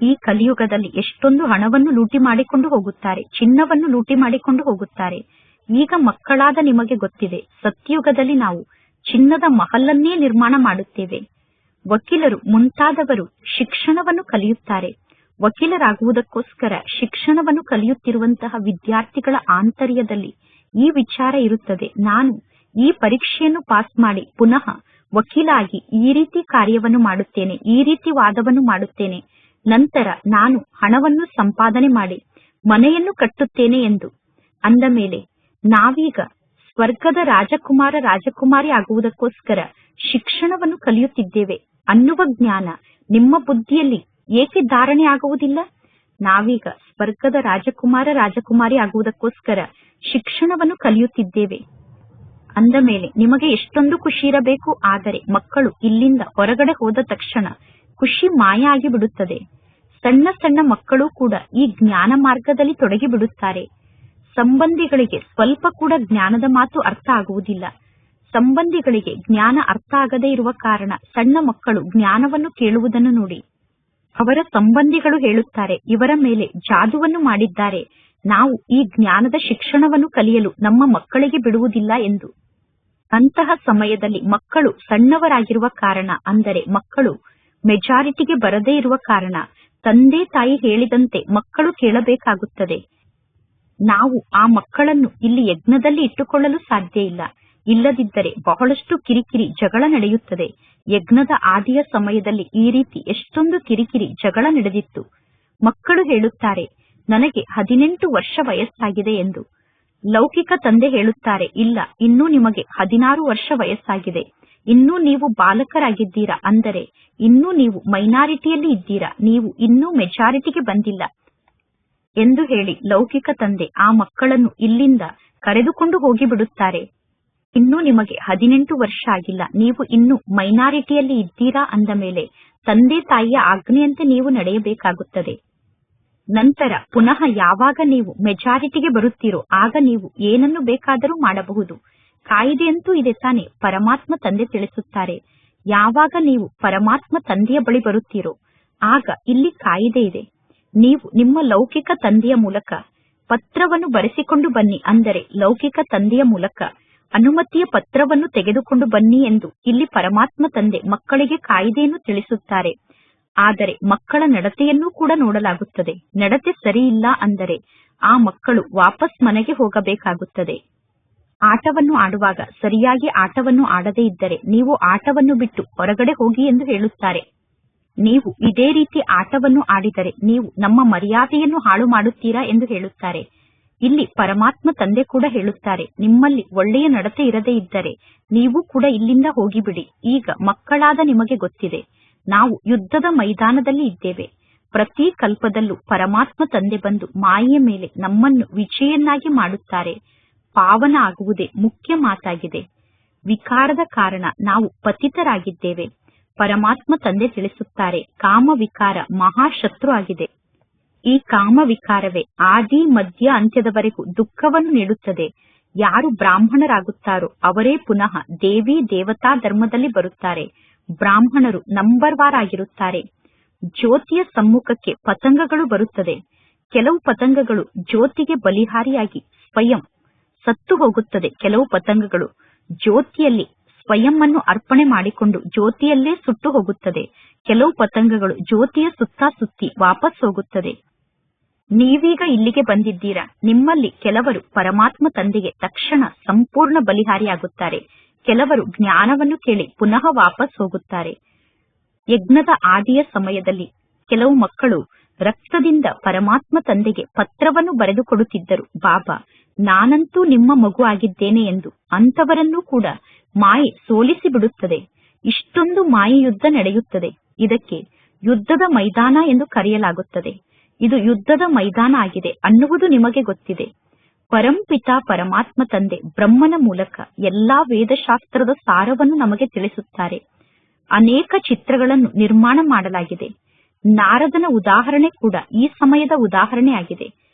ಈ ಕಲಿಯುಗದಲ್ಲಿ ಎಷ್ಟೊಂದು ಹಣವನ್ನು ಲೂಟಿ ಮಾಡಿಕೊಂಡು ಹೋಗುತ್ತಾರೆ, ಚಿನ್ನವನ್ನು ಲೂಟಿ ಮಾಡಿಕೊಂಡು ಹೋಗುತ್ತಾರೆ. ಈಗ ಮಕ್ಕಳಾದ ನಿಮಗೆ ಗೊತ್ತಿದೆ, ಸತ್ಯುಗದಲ್ಲಿ ನಾವು ಚಿನ್ನದ ಮಹಲನ್ನೇ ನಿರ್ಮಾಣ ಮಾಡುತ್ತೇವೆ. ವಕೀಲರು ಮುಂತಾದವರು ಶಿಕ್ಷಣವನ್ನು ಕಲಿಯುತ್ತಾರೆ. ವಕೀಲರಾಗುವುದಕ್ಕೋಸ್ಕರ ಶಿಕ್ಷಣವನ್ನು ಕಲಿಯುತ್ತಿರುವಂತಹ ವಿದ್ಯಾರ್ಥಿಗಳ ಆಂತರ್ಯದಲ್ಲಿ ಈ ವಿಚಾರ ಇರುತ್ತದೆ, ನಾನು ಈ ಪರೀಕ್ಷೆಯನ್ನು ಪಾಸ್ ಮಾಡಿ ಪುನಃ ವಕೀಲ ಆಗಿ ಈ ರೀತಿ ಕಾರ್ಯವನ್ನು ಮಾಡುತ್ತೇನೆ, ಈ ರೀತಿ ವಾದವನ್ನು ಮಾಡುತ್ತೇನೆ, ನಂತರ ನಾನು ಹಣವನ್ನು ಸಂಪಾದನೆ ಮಾಡಿ ಮನೆಯನ್ನು ಕಟ್ಟುತ್ತೇನೆ ಎಂದು. ಅಂದ ಮೇಲೆ ನಾವೀಗ ಸ್ವರ್ಗದ ರಾಜಕುಮಾರ ರಾಜಕುಮಾರಿ ಆಗುವುದಕ್ಕೋಸ್ಕರ ಶಿಕ್ಷಣವನ್ನು ಕಲಿಯುತ್ತಿದ್ದೇವೆ ಅನ್ನುವ ಜ್ಞಾನ ನಿಮ್ಮ ಬುದ್ಧಿಯಲ್ಲಿ ಏಕೆ ಧಾರಣೆ ಆಗುವುದಿಲ್ಲ? ನಾವೀಗ ಸ್ವರ್ಗದ ರಾಜಕುಮಾರ ರಾಜಕುಮಾರಿ ಆಗುವುದಕ್ಕೋಸ್ಕರ ಶಿಕ್ಷಣವನ್ನು ಕಲಿಯುತ್ತಿದ್ದೇವೆ ಅಂದ ಮೇಲೆ ನಿಮಗೆ ಎಷ್ಟೊಂದು ಖುಷಿ ಇರಬೇಕು. ಆದರೆ ಮಕ್ಕಳು ಇಲ್ಲಿಂದ ಹೊರಗಡೆ ಹೋದ ತಕ್ಷಣ ಖುಷಿ ಮಾಯ ಆಗಿ ಬಿಡುತ್ತದೆ. ಸಣ್ಣ ಸಣ್ಣ ಮಕ್ಕಳು ಕೂಡ ಈ ಜ್ಞಾನ ಮಾರ್ಗದಲ್ಲಿ ತೊಡಗಿ ಬಿಡುತ್ತಾರೆ. ಸಂಬಂಧಿಗಳಿಗೆ ಸ್ವಲ್ಪ ಕೂಡ ಜ್ಞಾನದ ಮಾತು ಅರ್ಥ ಆಗುವುದಿಲ್ಲ. ಸಂಬಂಧಿಗಳಿಗೆ ಜ್ಞಾನ ಅರ್ಥ ಆಗದೇ ಇರುವ ಕಾರಣ ಸಣ್ಣ ಮಕ್ಕಳು ಜ್ಞಾನವನ್ನು ಕೇಳುವುದನ್ನು ನೋಡಿ ಅವರ ಸಂಬಂಧಿಗಳು ಹೇಳುತ್ತಾರೆ, ಇವರ ಮೇಲೆ ಜಾದುವನ್ನು ಮಾಡಿದ್ದಾರೆ, ನಾವು ಈ ಜ್ಞಾನದ ಶಿಕ್ಷಣವನ್ನು ಕಲಿಯಲು ನಮ್ಮ ಮಕ್ಕಳಿಗೆ ಬಿಡುವುದಿಲ್ಲ ಎಂದು. ಅಂತಹ ಸಮಯದಲ್ಲಿ ಮಕ್ಕಳು ಸಣ್ಣವರಾಗಿರುವ ಕಾರಣ, ಅಂದರೆ ಮಕ್ಕಳು ಮೆಜಾರಿಟಿಗೆ ಬರದೇ ಇರುವ ಕಾರಣ ತಂದೆ ತಾಯಿ ಹೇಳಿದಂತೆ ಮಕ್ಕಳು ಕೇಳಬೇಕಾಗುತ್ತದೆ. ನಾವು ಆ ಮಕ್ಕಳನ್ನು ಇಲ್ಲಿ ಯಜ್ಞದಲ್ಲಿ ಇಟ್ಟುಕೊಳ್ಳಲು ಸಾಧ್ಯ ಇಲ್ಲ. ಇಲ್ಲದಿದ್ದರೆ ಬಹಳಷ್ಟು ಕಿರಿಕಿರಿ ಜಗಳ ನಡೆಯುತ್ತದೆ. ಯಜ್ಞದ ಆದಿಯ ಸಮಯದಲ್ಲಿ ಈ ರೀತಿ ಎಷ್ಟೊಂದು ಕಿರಿಕಿರಿ ಜಗಳ ನಡೆದಿತ್ತು. ಮಕ್ಕಳು ಹೇಳುತ್ತಾರೆ, ನನಗೆ 18 ವರ್ಷ ವಯಸ್ಸಾಗಿದೆ ಎಂದು. ಲೌಕಿಕ ತಂದೆ ಹೇಳುತ್ತಾರೆ, ಇಲ್ಲ, ಇನ್ನೂ ನಿಮಗೆ 16 ವರ್ಷ ವಯಸ್ಸಾಗಿದೆ, ಇನ್ನೂ ನೀವು ಬಾಲಕರಾಗಿದ್ದೀರಾ, ಅಂದರೆ ಇನ್ನೂ ನೀವು ಮೈನಾರಿಟಿಯಲ್ಲಿ ಇದ್ದೀರಾ, ನೀವು ಇನ್ನೂ ಮೆಜಾರಿಟಿಗೆ ಬಂದಿಲ್ಲ. ಎಂದು ಹೇಳಿ ಲೌಕಿಕ ತಂದೆ ಆ ಮಕ್ಕಳನ್ನು ಇಲ್ಲಿಂದ ಕರೆದುಕೊಂಡು ಹೋಗಿಬಿಡುತ್ತಾರೆ. ಇನ್ನೂ ನಿಮಗೆ 18 ವರ್ಷ ಆಗಿಲ್ಲ, ನೀವು ಇನ್ನೂ ಮೈನಾರಿಟಿಯಲ್ಲಿ ಇದ್ದೀರಾ ಅಂದ ಮೇಲೆ ತಂದೆ ತಾಯಿಯ ಆಜ್ಞೆಯಂತೆ ನೀವು ನಡೆಯಬೇಕಾಗುತ್ತದೆ. ನಂತರ ಪುನಃ ಯಾವಾಗ ನೀವು ಮೆಜಾರಿಟಿಗೆ ಬರುತ್ತೀರೋ ಆಗ ನೀವು ಏನನ್ನು ಬೇಕಾದರೂ ಮಾಡಬಹುದು. ಕಾಯಿದೆಯಂತೂ ಇದೆ ತಾನೆ, ಪರಮಾತ್ಮ ತಂದೆ ತಿಳಿಸುತ್ತಾರೆ. ಯಾವಾಗ ನೀವು ಪರಮಾತ್ಮ ತಂದೆಯ ಬಳಿ ಬರುತ್ತೀರೋ ಆಗ ಇಲ್ಲಿ ಕಾಯಿದೆ ಇದೆ. ನೀವು ನಿಮ್ಮ ಲೌಕಿಕ ತಂದೆಯ ಮೂಲಕ ಪತ್ರವನ್ನು ಬರೆಸಿಕೊಂಡು ಬನ್ನಿ, ಅಂದರೆ ಲೌಕಿಕ ತಂದೆಯ ಮೂಲಕ ಅನುಮತಿಯ ಪತ್ರವನ್ನು ತೆಗೆದುಕೊಂಡು ಬನ್ನಿ ಎಂದು ಇಲ್ಲಿ ಪರಮಾತ್ಮ ತಂದೆ ಮಕ್ಕಳಿಗೆ ಕಾಯಿದೆಯನ್ನು ತಿಳಿಸುತ್ತಾರೆ. ಆದರೆ ಮಕ್ಕಳ ನಡತೆಯನ್ನೂ ಕೂಡ ನೋಡಲಾಗುತ್ತದೆ. ನಡತೆ ಸರಿಯಿಲ್ಲ ಅಂದರೆ ಆ ಮಕ್ಕಳು ವಾಪಸ್ ಮನೆಗೆ ಹೋಗಬೇಕಾಗುತ್ತದೆ. ಆಟವನ್ನು ಆಡುವಾಗ ಸರಿಯಾಗಿ ಆಟವನ್ನು ಆಡದೇ ಇದ್ದರೆ ನೀವು ಆಟವನ್ನು ಬಿಟ್ಟು ಹೊರಗಡೆ ಹೋಗಿ ಎಂದು ಹೇಳುತ್ತಾರೆ. ನೀವು ಇದೇ ರೀತಿ ಆಟವನ್ನು ಆಡಿದರೆ ನೀವು ನಮ್ಮ ಮರ್ಯಾದೆಯನ್ನು ಹಾಳು ಮಾಡುತ್ತೀರಾ ಎಂದು ಹೇಳುತ್ತಾರೆ. ಇಲ್ಲಿ ಪರಮಾತ್ಮ ತಂದೆ ಕೂಡ ಹೇಳುತ್ತಾರೆ, ನಿಮ್ಮಲ್ಲಿ ಒಳ್ಳೆಯ ನಡತೆ ಇರದೇ ಇದ್ದರೆ ನೀವು ಕೂಡ ಇಲ್ಲಿಂದ ಹೋಗಿಬಿಡಿ. ಈಗ ಮಕ್ಕಳಾದ ನಿಮಗೆ ಗೊತ್ತಿದೆ, ನಾವು ಯುದ್ಧದ ಮೈದಾನದಲ್ಲಿ ಇದ್ದೇವೆ. ಪ್ರತಿ ಕಲ್ಪದಲ್ಲೂ ಪರಮಾತ್ಮ ತಂದೆ ಬಂದು ಮಾಯೆಯ ಮೇಲೆ ನಮ್ಮನ್ನು ವಿಜಯನ್ನಾಗಿ ಮಾಡುತ್ತಾರೆ. ಪಾವನ ಆಗುವುದೇ ಮುಖ್ಯ ಮಾತಾಗಿದೆ. ವಿಕಾರದ ಕಾರಣ ನಾವು ಪತಿತರಾಗಿದ್ದೇವೆ. ಪರಮಾತ್ಮ ತಂದೆ ತಿಳಿಸುತ್ತಾರೆ, ಕಾಮ ವಿಕಾರ ಮಹಾಶತ್ರು ಆಗಿದೆ. ಈ ಕಾಮ ವಿಕಾರವೇ ಆದಿ ಮಧ್ಯ ಅಂತ್ಯದವರೆಗೂ ದುಃಖವನ್ನು ನೀಡುತ್ತದೆ. ಯಾರು ಬ್ರಾಹ್ಮಣರಾಗುತ್ತಾರೋ ಅವರೇ ಪುನಃ ದೇವಿ ದೇವತಾ ಧರ್ಮದಲ್ಲಿ ಬರುತ್ತಾರೆ. ಬ್ರಾಹ್ಮಣರು ನಂಬರ್ ವಾರ್ ಆಗಿರುತ್ತಾರೆ. ಜ್ಯೋತಿಯ ಸಮ್ಮುಖಕ್ಕೆ ಪತಂಗಗಳು ಬರುತ್ತದೆ. ಕೆಲವು ಪತಂಗಗಳು ಜ್ಯೋತಿಗೆ ಬಲಿಹಾರಿಯಾಗಿ ಸ್ವಯಂ ಸತ್ತು ಹೋಗುತ್ತದೆ. ಕೆಲವು ಪತಂಗಗಳು ಜ್ಯೋತಿಯಲ್ಲಿ ಸ್ವಯಂ ಅನ್ನು ಅರ್ಪಣೆ ಮಾಡಿಕೊಂಡು ಜ್ಯೋತಿಯಲ್ಲೇ ಸುಟ್ಟು ಹೋಗುತ್ತದೆ. ಕೆಲವು ಪತಂಗಗಳು ಜ್ಯೋತಿಯ ಸುತ್ತ ಸುತ್ತಿ ವಾಪಸ್ ಹೋಗುತ್ತದೆ. ನೀವೀಗ ಇಲ್ಲಿಗೆ ಬಂದಿದ್ದೀರಾ. ನಿಮ್ಮಲ್ಲಿ ಕೆಲವರು ಪರಮಾತ್ಮ ತಂದೆಗೆ ತಕ್ಷಣ ಸಂಪೂರ್ಣ ಬಲಿಹಾರಿಯಾಗುತ್ತಾರೆ. ಕೆಲವರು ಜ್ಞಾನವನ್ನು ಕೇಳಿ ಪುನಃ ವಾಪಸ್ ಹೋಗುತ್ತಾರೆ. ಯಜ್ಞದ ಆದಿಯ ಸಮಯದಲ್ಲಿ ಕೆಲವು ಮಕ್ಕಳು ರಕ್ತದಿಂದ ಪರಮಾತ್ಮ ತಂದೆಗೆ ಪತ್ರವನ್ನು ಬರೆದುಕೊಡುತ್ತಿದ್ದರು. ಬಾಬಾ, ನಾನಂತೂ ನಿಮ್ಮ ಮಗು ಆಗಿದ್ದೇನೆ ಎಂದು. ಅಂಥವರನ್ನೂ ಕೂಡ ಮಾಯೆ ಸೋಲಿಸಿ ಬಿಡುತ್ತದೆ. ಇಷ್ಟೊಂದು ಮಾಯೆ ಯುದ್ಧ ನಡೆಯುತ್ತದೆ. ಇದಕ್ಕೆ ಯುದ್ಧದ ಮೈದಾನ ಎಂದು ಕರೆಯಲಾಗುತ್ತದೆ. ಇದು ಯುದ್ಧದ ಮೈದಾನ ಆಗಿದೆ ಅನ್ನುವುದು ನಿಮಗೆ ಗೊತ್ತಿದೆ. ಪರಂಪಿತ ಪರಮಾತ್ಮ ತಂದೆ ಬ್ರಹ್ಮನ ಮೂಲಕ ಎಲ್ಲಾ ವೇದಶಾಸ್ತ್ರದ ಸಾರವನ್ನು ನಮಗೆ ತಿಳಿಸುತ್ತಾರೆ. ಅನೇಕ ಚಿತ್ರಗಳನ್ನು ನಿರ್ಮಾಣ ಮಾಡಲಾಗಿದೆ. ನಾರದನ ಉದಾಹರಣೆ ಕೂಡ ಈ ಸಮಯದ ಉದಾಹರಣೆ ಆಗಿದೆ.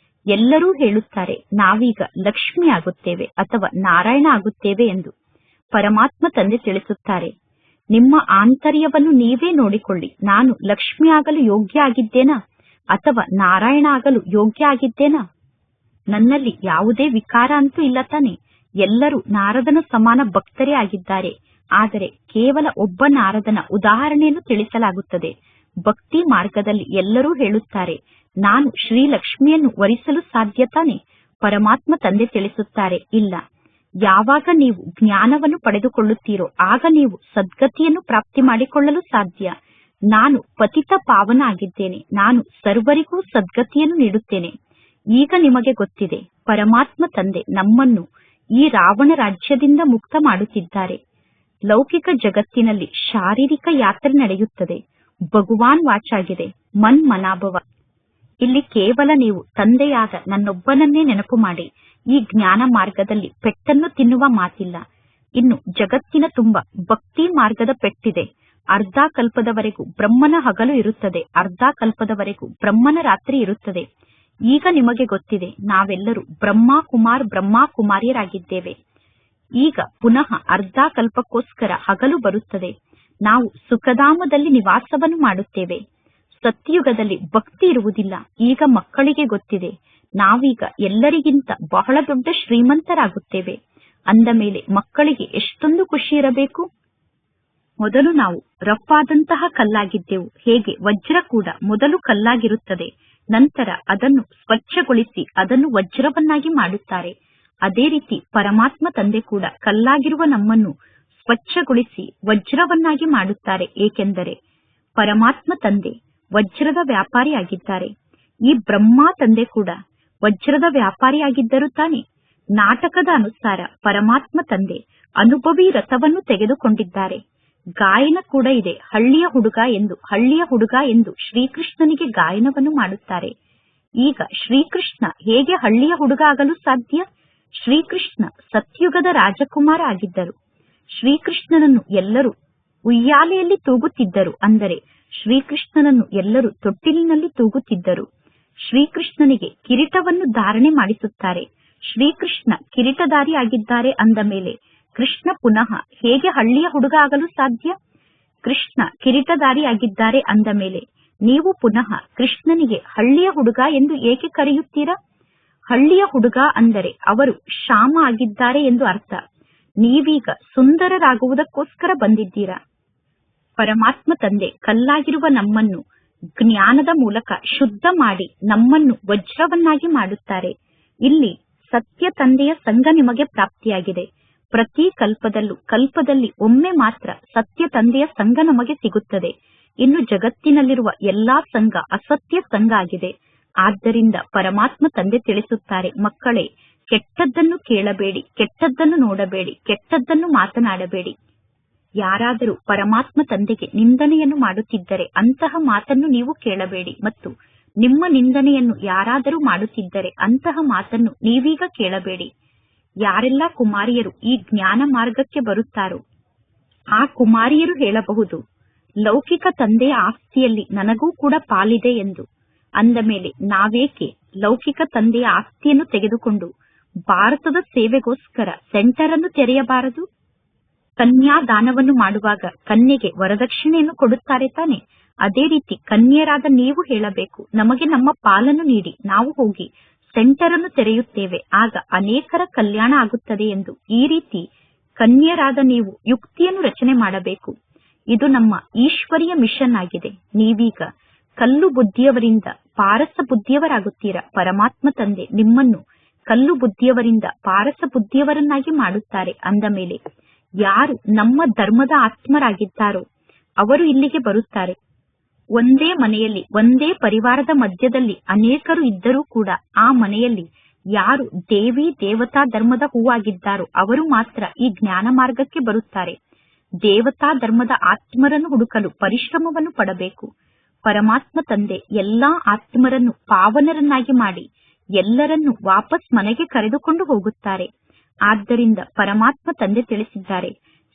ಎಲ್ಲರೂ ಹೇಳುತ್ತಾರೆ, ನಾವೀಗ ಲಕ್ಷ್ಮಿ ಆಗುತ್ತೇವೆ ಅಥವಾ ನಾರಾಯಣ ಆಗುತ್ತೇವೆ ಎಂದು. ಪರಮಾತ್ಮ ತಂದೆ ತಿಳಿಸುತ್ತಾರೆ, ನಿಮ್ಮ ಆಂತರ್ಯವನ್ನು ನೀವೇ ನೋಡಿಕೊಳ್ಳಿ. ನಾನು ಲಕ್ಷ್ಮಿ ಆಗಲು ಯೋಗ್ಯ ಆಗಿದ್ದೇನಾ ಅಥವಾ ನಾರಾಯಣ ಆಗಲು ಯೋಗ್ಯ ಆಗಿದ್ದೇನಾ? ನನ್ನಲ್ಲಿ ಯಾವುದೇ ವಿಕಾರ ಅಂತೂ ಇಲ್ಲ ತಾನೆ. ಎಲ್ಲರೂ ನಾರದನ ಸಮಾನ ಭಕ್ತರೇ ಆಗಿದ್ದಾರೆ. ಆದರೆ ಕೇವಲ ಒಬ್ಬ ನಾರದನ ಉದಾಹರಣೆಯನ್ನು ತಿಳಿಸಲಾಗುತ್ತದೆ. ಭಕ್ತಿ ಮಾರ್ಗದಲ್ಲಿ ಎಲ್ಲರೂ ಹೇಳುತ್ತಾರೆ, ನಾನು ಶ್ರೀಲಕ್ಷ್ಮಿಯನ್ನು ವರಿಸಲು ಸಾಧ್ಯ ತಾನೆ? ಪರಮಾತ್ಮ ತಂದೆ ತಿಳಿಸುತ್ತಾರೆ, ಇಲ್ಲ. ಯಾವಾಗ ನೀವು ಜ್ಞಾನವನ್ನು ಪಡೆದುಕೊಳ್ಳುತ್ತೀರೋ ಆಗ ನೀವು ಸದ್ಗತಿಯನ್ನು ಪ್ರಾಪ್ತಿ ಮಾಡಿಕೊಳ್ಳಲು ಸಾಧ್ಯ. ನಾನು ಪತಿತ ಪಾವನ ಆಗಿದ್ದೇನೆ. ನಾನು ಸರ್ವರಿಗೂ ಸದ್ಗತಿಯನ್ನು ನೀಡುತ್ತೇನೆ. ಈಗ ನಿಮಗೆ ಗೊತ್ತಿದೆ, ಪರಮಾತ್ಮ ತಂದೆ ನಮ್ಮನ್ನು ಈ ರಾವಣ ರಾಜ್ಯದಿಂದ ಮುಕ್ತ ಮಾಡುತ್ತಿದ್ದಾರೆ. ಲೌಕಿಕ ಜಗತ್ತಿನಲ್ಲಿ ಶಾರೀರಿಕ ಯಾತ್ರೆ ನಡೆಯುತ್ತದೆ. ಭಗವಾನ್ ವಾಚಾಗಿದೆ, ಮನ್ ಮನಾಭವ. ಇಲ್ಲಿ ಕೇವಲ ನೀವು ತಂದೆಯಾದ ನನ್ನೊಬ್ಬನನ್ನೇ ನೆನಪು ಮಾಡಿ. ಈ ಜ್ಞಾನ ಮಾರ್ಗದಲ್ಲಿ ಪೆಟ್ಟನ್ನು ತಿನ್ನುವ ಮಾತಿಲ್ಲ. ಇನ್ನು ಜಗತ್ತಿನ ತುಂಬ ಭಕ್ತಿ ಮಾರ್ಗದ ಪೆಟ್ಟಿದೆ. ಅರ್ಧ ಕಲ್ಪದವರೆಗೂ ಬ್ರಹ್ಮನ ಹಗಲು ಇರುತ್ತದೆ, ಅರ್ಧ ಕಲ್ಪದವರೆಗೂ ಬ್ರಹ್ಮನ ರಾತ್ರಿ ಇರುತ್ತದೆ. ಈಗ ನಿಮಗೆ ಗೊತ್ತಿದೆ, ನಾವೆಲ್ಲರೂ ಬ್ರಹ್ಮ ಕುಮಾರಿಯರಾಗಿದ್ದೇವೆ. ಈಗ ಪುನಃ ಅರ್ಧ ಕಲ್ಪಕ್ಕೋಸ್ಕರ ಹಗಲು ಬರುತ್ತದೆ. ನಾವು ಸುಖಧಾಮದಲ್ಲಿ ನಿವಾಸವನ್ನು ಮಾಡುತ್ತೇವೆ. ಸತ್ಯಯುಗದಲ್ಲಿ ಭಕ್ತಿ ಇರುವುದಿಲ್ಲ. ಈಗ ಮಕ್ಕಳಿಗೆ ಗೊತ್ತಿದೆ, ನಾವೀಗ ಎಲ್ಲರಿಗಿಂತ ಬಹಳ ದೊಡ್ಡ ಶ್ರೀಮಂತರಾಗುತ್ತೇವೆ. ಅಂದ ಮೇಲೆ ಮಕ್ಕಳಿಗೆ ಎಷ್ಟೊಂದು ಖುಷಿ ಇರಬೇಕು. ಮೊದಲು ನಾವು ರಫ್ ಆದಂತಹ ಕಲ್ಲಾಗಿದ್ದೆವು. ಹೇಗೆ ವಜ್ರ ಕೂಡ ಮೊದಲು ಕಲ್ಲಾಗಿರುತ್ತದೆ, ನಂತರ ಅದನ್ನು ಸ್ವಚ್ಛಗೊಳಿಸಿ ಅದನ್ನು ವಜ್ರವನ್ನಾಗಿ ಮಾಡುತ್ತಾರೆ. ಅದೇ ರೀತಿ ಪರಮಾತ್ಮ ತಂದೆ ಕೂಡ ಕಲ್ಲಾಗಿರುವ ನಮ್ಮನ್ನು ಸ್ವಚ್ಛಗೊಳಿಸಿ ವಜ್ರವನ್ನಾಗಿ ಮಾಡುತ್ತಾರೆ. ಏಕೆಂದರೆ ಪರಮಾತ್ಮ ತಂದೆ ವಜ್ರದ ವ್ಯಾಪಾರಿಯಾಗಿದ್ದಾರೆ. ಈ ಬ್ರಹ್ಮ ತಂದೆ ಕೂಡ ವಜ್ರದ ವ್ಯಾಪಾರಿಯಾಗಿದ್ದರು ತಾನೆ. ನಾಟಕದ ಅನುಸಾರ ಪರಮಾತ್ಮ ತಂದೆ ಅನುಭವಿ ರಥವನ್ನು ತೆಗೆದುಕೊಂಡಿದ್ದಾರೆ. ಗಾಯನ ಕೂಡ ಇದೆ, ಹಳ್ಳಿಯ ಹುಡುಗ ಎಂದು ಶ್ರೀಕೃಷ್ಣನಿಗೆ ಗಾಯನವನ್ನು ಮಾಡುತ್ತಾರೆ. ಈಗ ಶ್ರೀಕೃಷ್ಣ ಹೇಗೆ ಹಳ್ಳಿಯ ಹುಡುಗ ಆಗಲು ಸಾಧ್ಯ? ಶ್ರೀಕೃಷ್ಣ ಸತ್ಯುಗದ ರಾಜಕುಮಾರ ಆಗಿದ್ದರು. ಶ್ರೀಕೃಷ್ಣನನ್ನು ಎಲ್ಲರೂ ಉಯ್ಯಾಲೆಯಲ್ಲಿ ತೂಗುತ್ತಿದ್ದರು, ಅಂದರೆ ಶ್ರೀಕೃಷ್ಣನನ್ನು ಎಲ್ಲರೂ ತೊಟ್ಟಿಲಿನಲ್ಲಿ ತೂಗುತ್ತಿದ್ದರು. ಶ್ರೀಕೃಷ್ಣನಿಗೆ ಕಿರೀಟವನ್ನು ಧಾರಣೆ ಮಾಡಿಸುತ್ತಾರೆ. ಶ್ರೀಕೃಷ್ಣ ಕಿರೀಟಧಾರಿ ಆಗಿದ್ದಾರೆ ಅಂದ ಮೇಲೆ ಕೃಷ್ಣ ಪುನಃ ಹೇಗೆ ಹಳ್ಳಿಯ ಹುಡುಗ ಆಗಲು ಸಾಧ್ಯ? ಕೃಷ್ಣ ಕಿರೀಟಧಾರಿ ಆಗಿದ್ದಾರೆ ಅಂದ ಮೇಲೆ ನೀವು ಪುನಃ ಕೃಷ್ಣನಿಗೆ ಹಳ್ಳಿಯ ಹುಡುಗ ಎಂದು ಏಕೆ ಕರೆಯುತ್ತೀರಾ? ಹಳ್ಳಿಯ ಹುಡುಗ ಅಂದರೆ ಅವರು ಶ್ಯಾಮ ಆಗಿದ್ದಾರೆ ಎಂದು ಅರ್ಥ. ನೀವೀಗ ಸುಂದರರಾಗುವುದಕ್ಕೋಸ್ಕರ ಬಂದಿದ್ದೀರಾ. ಪರಮಾತ್ಮ ತಂದೆ ಕಲ್ಲಾಗಿರುವ ನಮ್ಮನ್ನು ಜ್ಞಾನದ ಮೂಲಕ ಶುದ್ಧ ಮಾಡಿ ನಮ್ಮನ್ನು ವಜ್ರವನ್ನಾಗಿ ಮಾಡುತ್ತಾರೆ. ಇಲ್ಲಿ ಸತ್ಯ ತಂದೆಯ ಸಂಘ ನಿಮಗೆ ಪ್ರಾಪ್ತಿಯಾಗಿದೆ. ಪ್ರತಿ ಕಲ್ಪದಲ್ಲಿ ಒಮ್ಮೆ ಮಾತ್ರ ಸತ್ಯ ತಂದೆಯ ಸಂಘ ನಮಗೆ ಸಿಗುತ್ತದೆ. ಇನ್ನು ಜಗತ್ತಿನಲ್ಲಿರುವ ಎಲ್ಲಾ ಸಂಘ ಅಸತ್ಯ ಸಂಘ ಆಗಿದೆ. ಆದ್ದರಿಂದ ಪರಮಾತ್ಮ ತಂದೆ ತಿಳಿಸುತ್ತಾರೆ, ಮಕ್ಕಳೇ, ಕೆಟ್ಟದ್ದನ್ನು ಕೇಳಬೇಡಿ, ಕೆಟ್ಟದ್ದನ್ನು ನೋಡಬೇಡಿ, ಕೆಟ್ಟದ್ದನ್ನು ಮಾತನಾಡಬೇಡಿ. ಯಾರಾದರೂ ಪರಮಾತ್ಮ ತಂದೆಗೆ ನಿಂದನೆಯನ್ನು ಮಾಡುತ್ತಿದ್ದರೆ ಅಂತಹ ಮಾತನ್ನು ನೀವು ಕೇಳಬೇಡಿ, ಮತ್ತು ನಿಮ್ಮ ನಿಂದನೆಯನ್ನು ಯಾರಾದರೂ ಮಾಡುತ್ತಿದ್ದರೆ ಅಂತಹ ಮಾತನ್ನು ನೀವೀಗ ಕೇಳಬೇಡಿ. ಯಾರೆಲ್ಲ ಕುಮಾರಿಯರು ಈ ಜ್ಞಾನ ಮಾರ್ಗಕ್ಕೆ ಬರುತ್ತಾರೋ ಆ ಕುಮಾರಿಯರು ಹೇಳಬಹುದು, ಲೌಕಿಕ ತಂದೆಯ ಆಸ್ತಿಯಲ್ಲಿ ನನಗೂ ಕೂಡ ಪಾಲಿದೆ ಎಂದು. ಅಂದ ಮೇಲೆ ನಾವೇಕೆ ಲೌಕಿಕ ತಂದೆಯ ಆಸ್ತಿಯನ್ನು ತೆಗೆದುಕೊಂಡು ಭಾರತದ ಸೇವೆಗೋಸ್ಕರ ಸೆಂಟರ್ ಅನ್ನು ತೆರೆಯಬಾರದು? ಕನ್ಯಾದಾನವನ್ನು ಮಾಡುವಾಗ ಕನ್ಯೆಗೆ ವರದಕ್ಷಿಣೆಯನ್ನು ಕೊಡುತ್ತಾರೆ ತಾನೆ? ಅದೇ ರೀತಿ ಕನ್ಯರಾದ ನೀವು ಹೇಳಬೇಕು, ನಮಗೆ ನಮ್ಮ ಪಾಲನ್ನು ನೀಡಿ, ನಾವು ಹೋಗಿ ಸೆಂಟರ್ ಅನ್ನು ತೆರೆಯುತ್ತೇವೆ, ಆಗ ಅನೇಕರ ಕಲ್ಯಾಣ ಆಗುತ್ತದೆ ಎಂದು. ಈ ರೀತಿ ಕನ್ಯರಾದ ನೀವು ಯುಕ್ತಿಯನ್ನು ರಚನೆ ಮಾಡಬೇಕು. ಇದು ನಮ್ಮ ಈಶ್ವರಿಯ ಮಿಷನ್ ಆಗಿದೆ. ನೀವೀಗ ಕಲ್ಲು ಬುದ್ಧಿಯವರಿಂದ ಪಾರಸ ಬುದ್ಧಿಯವರಾಗುತ್ತೀರಾ. ಪರಮಾತ್ಮ ತಂದೆ ನಿಮ್ಮನ್ನು ಕಲ್ಲು ಬುದ್ಧಿಯವರಿಂದ ಪಾರಸ ಬುದ್ಧಿಯವರನ್ನಾಗಿ ಮಾಡುತ್ತಾರೆ. ಅಂದ ಮೇಲೆ ಯಾರು ನಮ್ಮ ಧರ್ಮದ ಆತ್ಮರಾಗಿದ್ದಾರೋ ಅವರು ಇಲ್ಲಿಗೆ ಬರುತ್ತಾರೆ. ಒಂದೇ ಮನೆಯಲ್ಲಿ ಒಂದೇ ಪರಿವಾರದ ಮಧ್ಯದಲ್ಲಿ ಅನೇಕರು ಇದ್ದರೂ ಕೂಡ ಆ ಮನೆಯಲ್ಲಿ ಯಾರು ದೇವಿ ದೇವತಾ ಧರ್ಮದ ಹೂವಾಗಿದ್ದಾರೋ ಅವರು ಮಾತ್ರ ಈ ಜ್ಞಾನ ಮಾರ್ಗಕ್ಕೆ ಬರುತ್ತಾರೆ. ದೇವತಾ ಧರ್ಮದ ಆತ್ಮರನ್ನು ಹುಡುಕಲು ಪರಿಶ್ರಮವನ್ನು ಪಡಬೇಕು. ಪರಮಾತ್ಮ ತಂದೆ ಎಲ್ಲಾ ಆತ್ಮರನ್ನು ಪಾವನರನ್ನಾಗಿ ಮಾಡಿ ಎಲ್ಲರನ್ನೂ ವಾಪಸ್ ಮನೆಗೆ ಕರೆದುಕೊಂಡು ಹೋಗುತ್ತಾರೆ. ಆದ್ದರಿಂದ ಪರಮಾತ್ಮ ತಂದೆ ತಿಳಿಸಿದ್ದಾರೆ,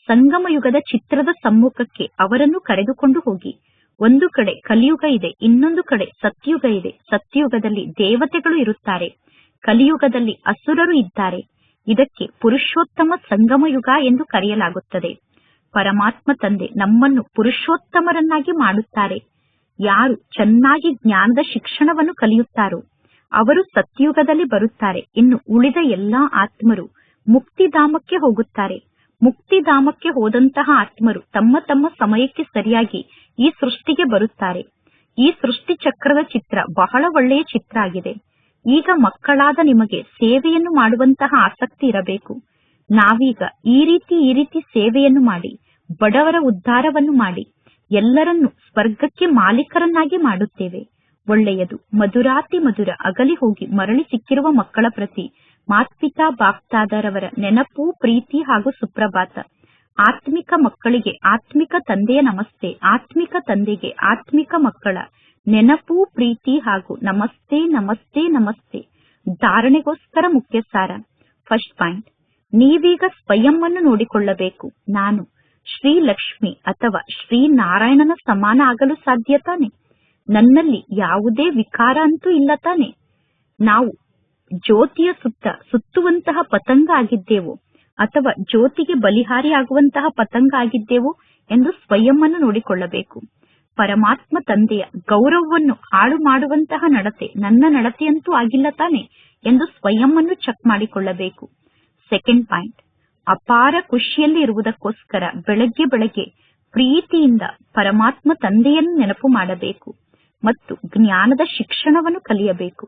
ಸಂಗಮ ಯುಗದ ಚಿತ್ರದ ಸಮ್ಮುಖಕ್ಕೆ ಅವರನ್ನು ಕರೆದುಕೊಂಡು ಹೋಗಿ. ಒಂದು ಕಡೆ ಕಲಿಯುಗ ಇದೆ, ಇನ್ನೊಂದು ಕಡೆ ಸತ್ಯುಗ ಇದೆ. ಸತ್ಯುಗದಲ್ಲಿ ದೇವತೆಗಳು ಇರುತ್ತಾರೆ, ಕಲಿಯುಗದಲ್ಲಿ ಅಸುರರು ಇದ್ದಾರೆ. ಇದಕ್ಕೆ ಪುರುಷೋತ್ತಮ ಸಂಗಮ ಯುಗ ಎಂದು ಕರೆಯಲಾಗುತ್ತದೆ. ಪರಮಾತ್ಮ ತಂದೆ ನಮ್ಮನ್ನು ಪುರುಷೋತ್ತಮರನ್ನಾಗಿ ಮಾಡುತ್ತಾರೆ. ಯಾರು ಚೆನ್ನಾಗಿ ಜ್ಞಾನದ ಶಿಕ್ಷಣವನ್ನು ಕಲಿಯುತ್ತಾರೋ ಅವರು ಸತ್ಯುಗದಲ್ಲಿ ಬರುತ್ತಾರೆ. ಇನ್ನು ಉಳಿದ ಎಲ್ಲಾ ಆತ್ಮರು ಮುಕ್ತಿಧಾಮಕ್ಕೆ ಹೋಗುತ್ತಾರೆ. ಮುಕ್ತಿಧಾಮಕ್ಕೆ ಹೋದಂತಹ ಆತ್ಮರು ತಮ್ಮ ತಮ್ಮ ಸಮಯಕ್ಕೆ ಸರಿಯಾಗಿ ಈ ಸೃಷ್ಟಿಗೆ ಬರುತ್ತಾರೆ. ಈ ಸೃಷ್ಟಿ ಚಕ್ರದ ಚಿತ್ರ ಬಹಳ ಒಳ್ಳೆಯ ಚಿತ್ರ ಆಗಿದೆ. ಈಗ ಮಕ್ಕಳಾದ ನಿಮಗೆ ಸೇವೆಯನ್ನು ಮಾಡುವಂತಹ ಆಸಕ್ತಿ ಇರಬೇಕು. ನಾವೀಗ ಈ ರೀತಿ ಸೇವೆಯನ್ನು ಮಾಡಿ ಬಡವರ ಉದ್ಧಾರವನ್ನು ಮಾಡಿ ಎಲ್ಲರನ್ನೂ ಸ್ವರ್ಗಕ್ಕೆ ಮಾಲೀಕರನ್ನಾಗಿ ಮಾಡುತ್ತೇವೆ. ಒಳ್ಳೆಯದು. ಮಧುರಾತಿ ಮಧುರ ಅಗಲಿ ಹೋಗಿ ಮರಳಿ ಸಿಕ್ಕಿರುವ ಮಕ್ಕಳ ಪ್ರತಿ ಮಾತ್ಪಿತಾ ಬಾಪ್ತಾದರವರ ನೆನಪು, ಪ್ರೀತಿ ಹಾಗೂ ಸುಪ್ರಭಾತ. ಆತ್ಮಿಕ ಮಕ್ಕಳಿಗೆ ಆತ್ಮಿಕ ತಂದೆಯ ನಮಸ್ತೆ. ಆತ್ಮಿಕ ತಂದೆಗೆ ಆತ್ಮಿಕ ಮಕ್ಕಳ ನೆನಪು, ಪ್ರೀತಿ ಹಾಗೂ ನಮಸ್ತೆ ನಮಸ್ತೆ ನಮಸ್ತೆ. ಧಾರಣೆಗೋಸ್ಕರ ಮುಖ್ಯ ಸಾರ. ಫಸ್ಟ್ ಪಾಯಿಂಟ್, ನೀವೀಗ ಸ್ವಯಂ ಅನ್ನು ನೋಡಿಕೊಳ್ಳಬೇಕು. ನಾನು ಶ್ರೀ ಲಕ್ಷ್ಮಿ ಅಥವಾ ಶ್ರೀ ನಾರಾಯಣನ ಸಮಾನ ಆಗಲು ಸಾಧ್ಯ ತಾನೆ? ನನ್ನಲ್ಲಿ ಯಾವುದೇ ವಿಕಾರ ಅಂತೂ ಇಲ್ಲ ತಾನೆ? ನಾವು ಜ್ಯೋತಿಯ ಸುತ್ತುವಂತಹ ಪತಂಗ ಆಗಿದ್ದೇವೋ ಅಥವಾ ಜ್ಯೋತಿಗೆ ಬಲಿಹಾರಿ ಆಗುವಂತಹ ಪತಂಗ ಆಗಿದ್ದೇವೋ ಎಂದು ಸ್ವಯಂ ಅನ್ನು ನೋಡಿಕೊಳ್ಳಬೇಕು. ಪರಮಾತ್ಮ ತಂದೆಯ ಗೌರವವನ್ನು ಹಾಳು ಮಾಡುವಂತಹ ನಡತೆ ನನ್ನ ನಡತೆಯಂತೂ ಆಗಿಲ್ಲ ತಾನೆ ಎಂದು ಸ್ವಯಂ ಅನ್ನು ಚೆಕ್ ಮಾಡಿಕೊಳ್ಳಬೇಕು. ಸೆಕೆಂಡ್ ಪಾಯಿಂಟ್, ಅಪಾರ ಖುಷಿಯಲ್ಲಿ ಇರುವುದಕ್ಕೋಸ್ಕರ ಬೆಳಗ್ಗೆ ಪ್ರೀತಿಯಿಂದ ಪರಮಾತ್ಮ ತಂದೆಯನ್ನು ನೆನಪು ಮಾಡಬೇಕು ಮತ್ತು ಜ್ಞಾನದ ಶಿಕ್ಷಣವನ್ನು ಕಲಿಯಬೇಕು.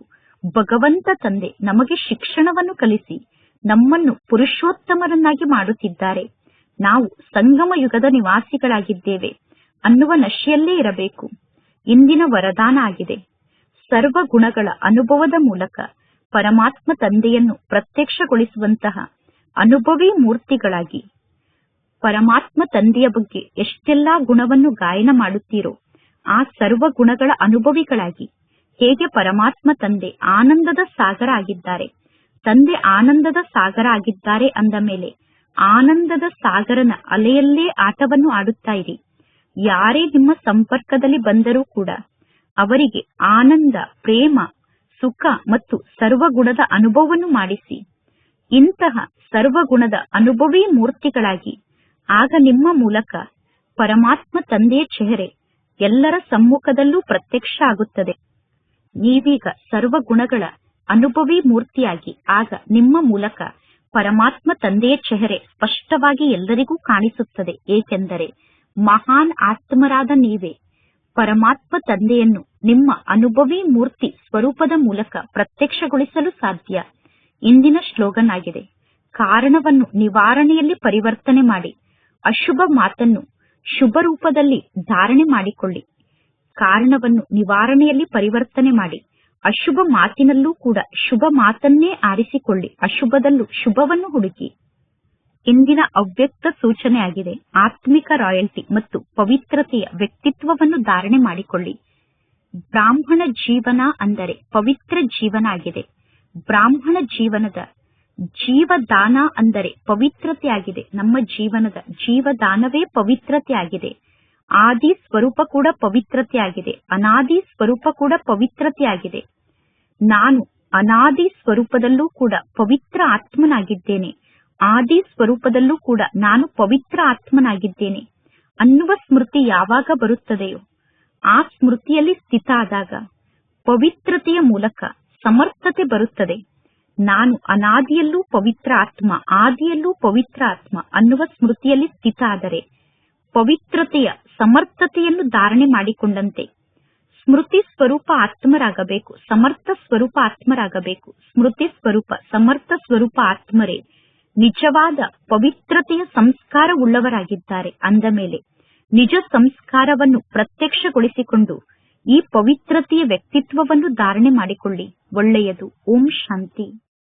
ಭಗವಂತ ತಂದೆ ನಮಗೆ ಶಿಕ್ಷಣವನ್ನು ಕಲಿಸಿ ನಮ್ಮನ್ನು ಪುರುಷೋತ್ತಮರನ್ನಾಗಿ ಮಾಡುತ್ತಿದ್ದಾರೆ. ನಾವು ಸಂಗಮ ಯುಗದ ನಿವಾಸಿಗಳಾಗಿದ್ದೇವೆ ಅನ್ನುವ ನಶೆಯಲ್ಲೇ ಇರಬೇಕು. ಇಂದಿನ ವರದಾನ ಆಗಿದೆ. ಸರ್ವ ಗುಣಗಳ ಅನುಭವದ ಮೂಲಕ ಪರಮಾತ್ಮ ತಂದೆಯನ್ನು ಪ್ರತ್ಯಕ್ಷಗೊಳಿಸುವಂತಹ ಅನುಭವಿ ಮೂರ್ತಿಗಳಾಗಿ ಪರಮಾತ್ಮ ತಂದೆಯ ಬಗ್ಗೆ ಎಷ್ಟೆಲ್ಲಾ ಗುಣವನ್ನು ಗಾಯನ ಮಾಡುತ್ತೀರೋ ಆ ಸರ್ವ ಗುಣಗಳ ಅನುಭವಿಗಳಾಗಿ ಹೇಗೆ ಪರಮಾತ್ಮ ತಂದೆ ಆನಂದದ ಸಾಗರ ಆಗಿದ್ದಾರೆ, ತಂದೆ ಆನಂದದ ಸಾಗರ ಆಗಿದ್ದಾರೆ ಅಂದ ಮೇಲೆ ಆನಂದದ ಸಾಗರನ ಅಲೆಯಲ್ಲೇ ಆಟವನ್ನು ಆಡುತ್ತಾ ಇರಿ. ಯಾರೇ ನಿಮ್ಮ ಸಂಪರ್ಕದಲ್ಲಿ ಬಂದರೂ ಕೂಡ ಅವರಿಗೆ ಆನಂದ, ಪ್ರೇಮ, ಸುಖ ಮತ್ತು ಸರ್ವಗುಣದ ಅನುಭವವನ್ನು ಮಾಡಿಸಿ. ಇಂತಹ ಸರ್ವಗುಣದ ಅನುಭವಿ ಮೂರ್ತಿಗಳಾಗಿ ಆಗ ನಿಮ್ಮ ಮೂಲಕ ಪರಮಾತ್ಮ ತಂದೆಯ ಚೆಹರೆ ಎಲ್ಲರ ಸಮ್ಮುಖದಲ್ಲೂ ಪ್ರತ್ಯಕ್ಷ ಆಗುತ್ತದೆ. ನೀವೀಗ ಸರ್ವಗುಣಗಳ ಅನುಭವಿ ಮೂರ್ತಿಯಾಗಿ ಆಗ ನಿಮ್ಮ ಮೂಲಕ ಪರಮಾತ್ಮ ತಂದೆಯ ಚೆಹರೆ ಸ್ಪಷ್ಟವಾಗಿ ಎಲ್ಲರಿಗೂ ಕಾಣಿಸುತ್ತದೆ. ಏಕೆಂದರೆ ಮಹಾನ್ ಆತ್ಮರಾದ ನೀವೇ ಪರಮಾತ್ಮ ತಂದೆಯನ್ನು ನಿಮ್ಮ ಅನುಭವಿ ಮೂರ್ತಿ ಸ್ವರೂಪದ ಮೂಲಕ ಪ್ರತ್ಯಕ್ಷಗೊಳಿಸಲು ಸಾಧ್ಯ. ಇಂದಿನ ಸ್ಲೋಗನ್ ಆಗಿದೆ, ಕಾರಣವನ್ನು ನಿವಾರಣೆಯಲ್ಲಿ ಪರಿವರ್ತನೆ ಮಾಡಿ, ಅಶುಭ ಮಾತನ್ನು ಶುಭ ರೂಪದಲ್ಲಿ ಧಾರಣೆ ಮಾಡಿಕೊಳ್ಳಿ. ಕಾರಣವನ್ನು ನಿವಾರಣೆಯಲ್ಲಿ ಪರಿವರ್ತನೆ ಮಾಡಿ, ಅಶುಭ ಮಾತಿನಲ್ಲೂ ಕೂಡ ಶುಭ ಮಾತನ್ನೇ ಆರಿಸಿಕೊಳ್ಳಿ, ಅಶುಭದಲ್ಲೂ ಶುಭವನ್ನು ಹುಡುಕಿ. ಇಂದಿನ ಅವ್ಯಕ್ತ ಸೂಚನೆ ಆಗಿದೆ, ಆತ್ಮಿಕ ರಾಯಲ್ಟಿ ಮತ್ತು ಪವಿತ್ರತೆಯ ವ್ಯಕ್ತಿತ್ವವನ್ನು ಧಾರಣೆ ಮಾಡಿಕೊಳ್ಳಿ. ಬ್ರಾಹ್ಮಣ ಜೀವನ ಅಂದರೆ ಪವಿತ್ರ ಜೀವನ ಆಗಿದೆ. ಬ್ರಾಹ್ಮಣ ಜೀವನದ ಜೀವದಾನ ಅಂದರೆ ಪವಿತ್ರತೆ ಆಗಿದೆ. ನಮ್ಮ ಜೀವನದ ಜೀವದಾನವೇ ಪವಿತ್ರತೆ ಆಗಿದೆ. ಆದಿ ಸ್ವರೂಪ ಕೂಡ ಪವಿತ್ರತೆ ಆಗಿದೆ, ಅನಾದಿ ಸ್ವರೂಪ ಕೂಡ ಪವಿತ್ರತೆ ಆಗಿದೆ. ನಾನು ಅನಾದಿ ಸ್ವರೂಪದಲ್ಲೂ ಕೂಡ ಪವಿತ್ರ ಆತ್ಮನಾಗಿದ್ದೇನೆ, ಆದಿ ಸ್ವರೂಪದಲ್ಲೂ ಕೂಡ ನಾನು ಪವಿತ್ರ ಆತ್ಮನಾಗಿದ್ದೇನೆ ಅನ್ನುವ ಸ್ಮೃತಿ ಯಾವಾಗ ಬರುತ್ತದೆಯೋ ಆ ಸ್ಮೃತಿಯಲ್ಲಿ ಸ್ಥಿತ ಆದಾಗ ಪವಿತ್ರತೆಯ ಮೂಲಕ ಸಮರ್ಥತೆ ಬರುತ್ತದೆ. ನಾನು ಅನಾದಿಯಲ್ಲೂ ಪವಿತ್ರ ಆತ್ಮ, ಆದಿಯಲ್ಲೂ ಪವಿತ್ರ ಆತ್ಮ ಅನ್ನುವ ಸ್ಮೃತಿಯಲ್ಲಿ ಸ್ಥಿತ ಆದರೆ ಪವಿತ್ರತೆಯ ಸಮರ್ಥತೆಯನ್ನು ಧಾರಣೆ ಮಾಡಿಕೊಂಡಂತೆ ಸ್ಮೃತಿ ಸ್ವರೂಪ ಆತ್ಮರಾಗಬೇಕು, ಸಮರ್ಥ ಸ್ವರೂಪ ಆತ್ಮರಾಗಬೇಕು. ಸ್ಮೃತಿ ಸ್ವರೂಪ ಸಮರ್ಥ ಸ್ವರೂಪ ಆತ್ಮರೇ ನಿಜವಾದ ಪವಿತ್ರತೆಯ ಸಂಸ್ಕಾರವುಳ್ಳವರಾಗಿದ್ದಾರೆ. ಅಂದ ಮೇಲೆ ನಿಜ ಸಂಸ್ಕಾರವನ್ನು ಪ್ರತ್ಯಕ್ಷಗೊಳಿಸಿಕೊಂಡು ಈ ಪವಿತ್ರತೆಯ ವ್ಯಕ್ತಿತ್ವವನ್ನು ಧಾರಣೆ ಮಾಡಿಕೊಳ್ಳಿ. ಒಳ್ಳೆಯದು. ಓಂ ಶಾಂತಿ.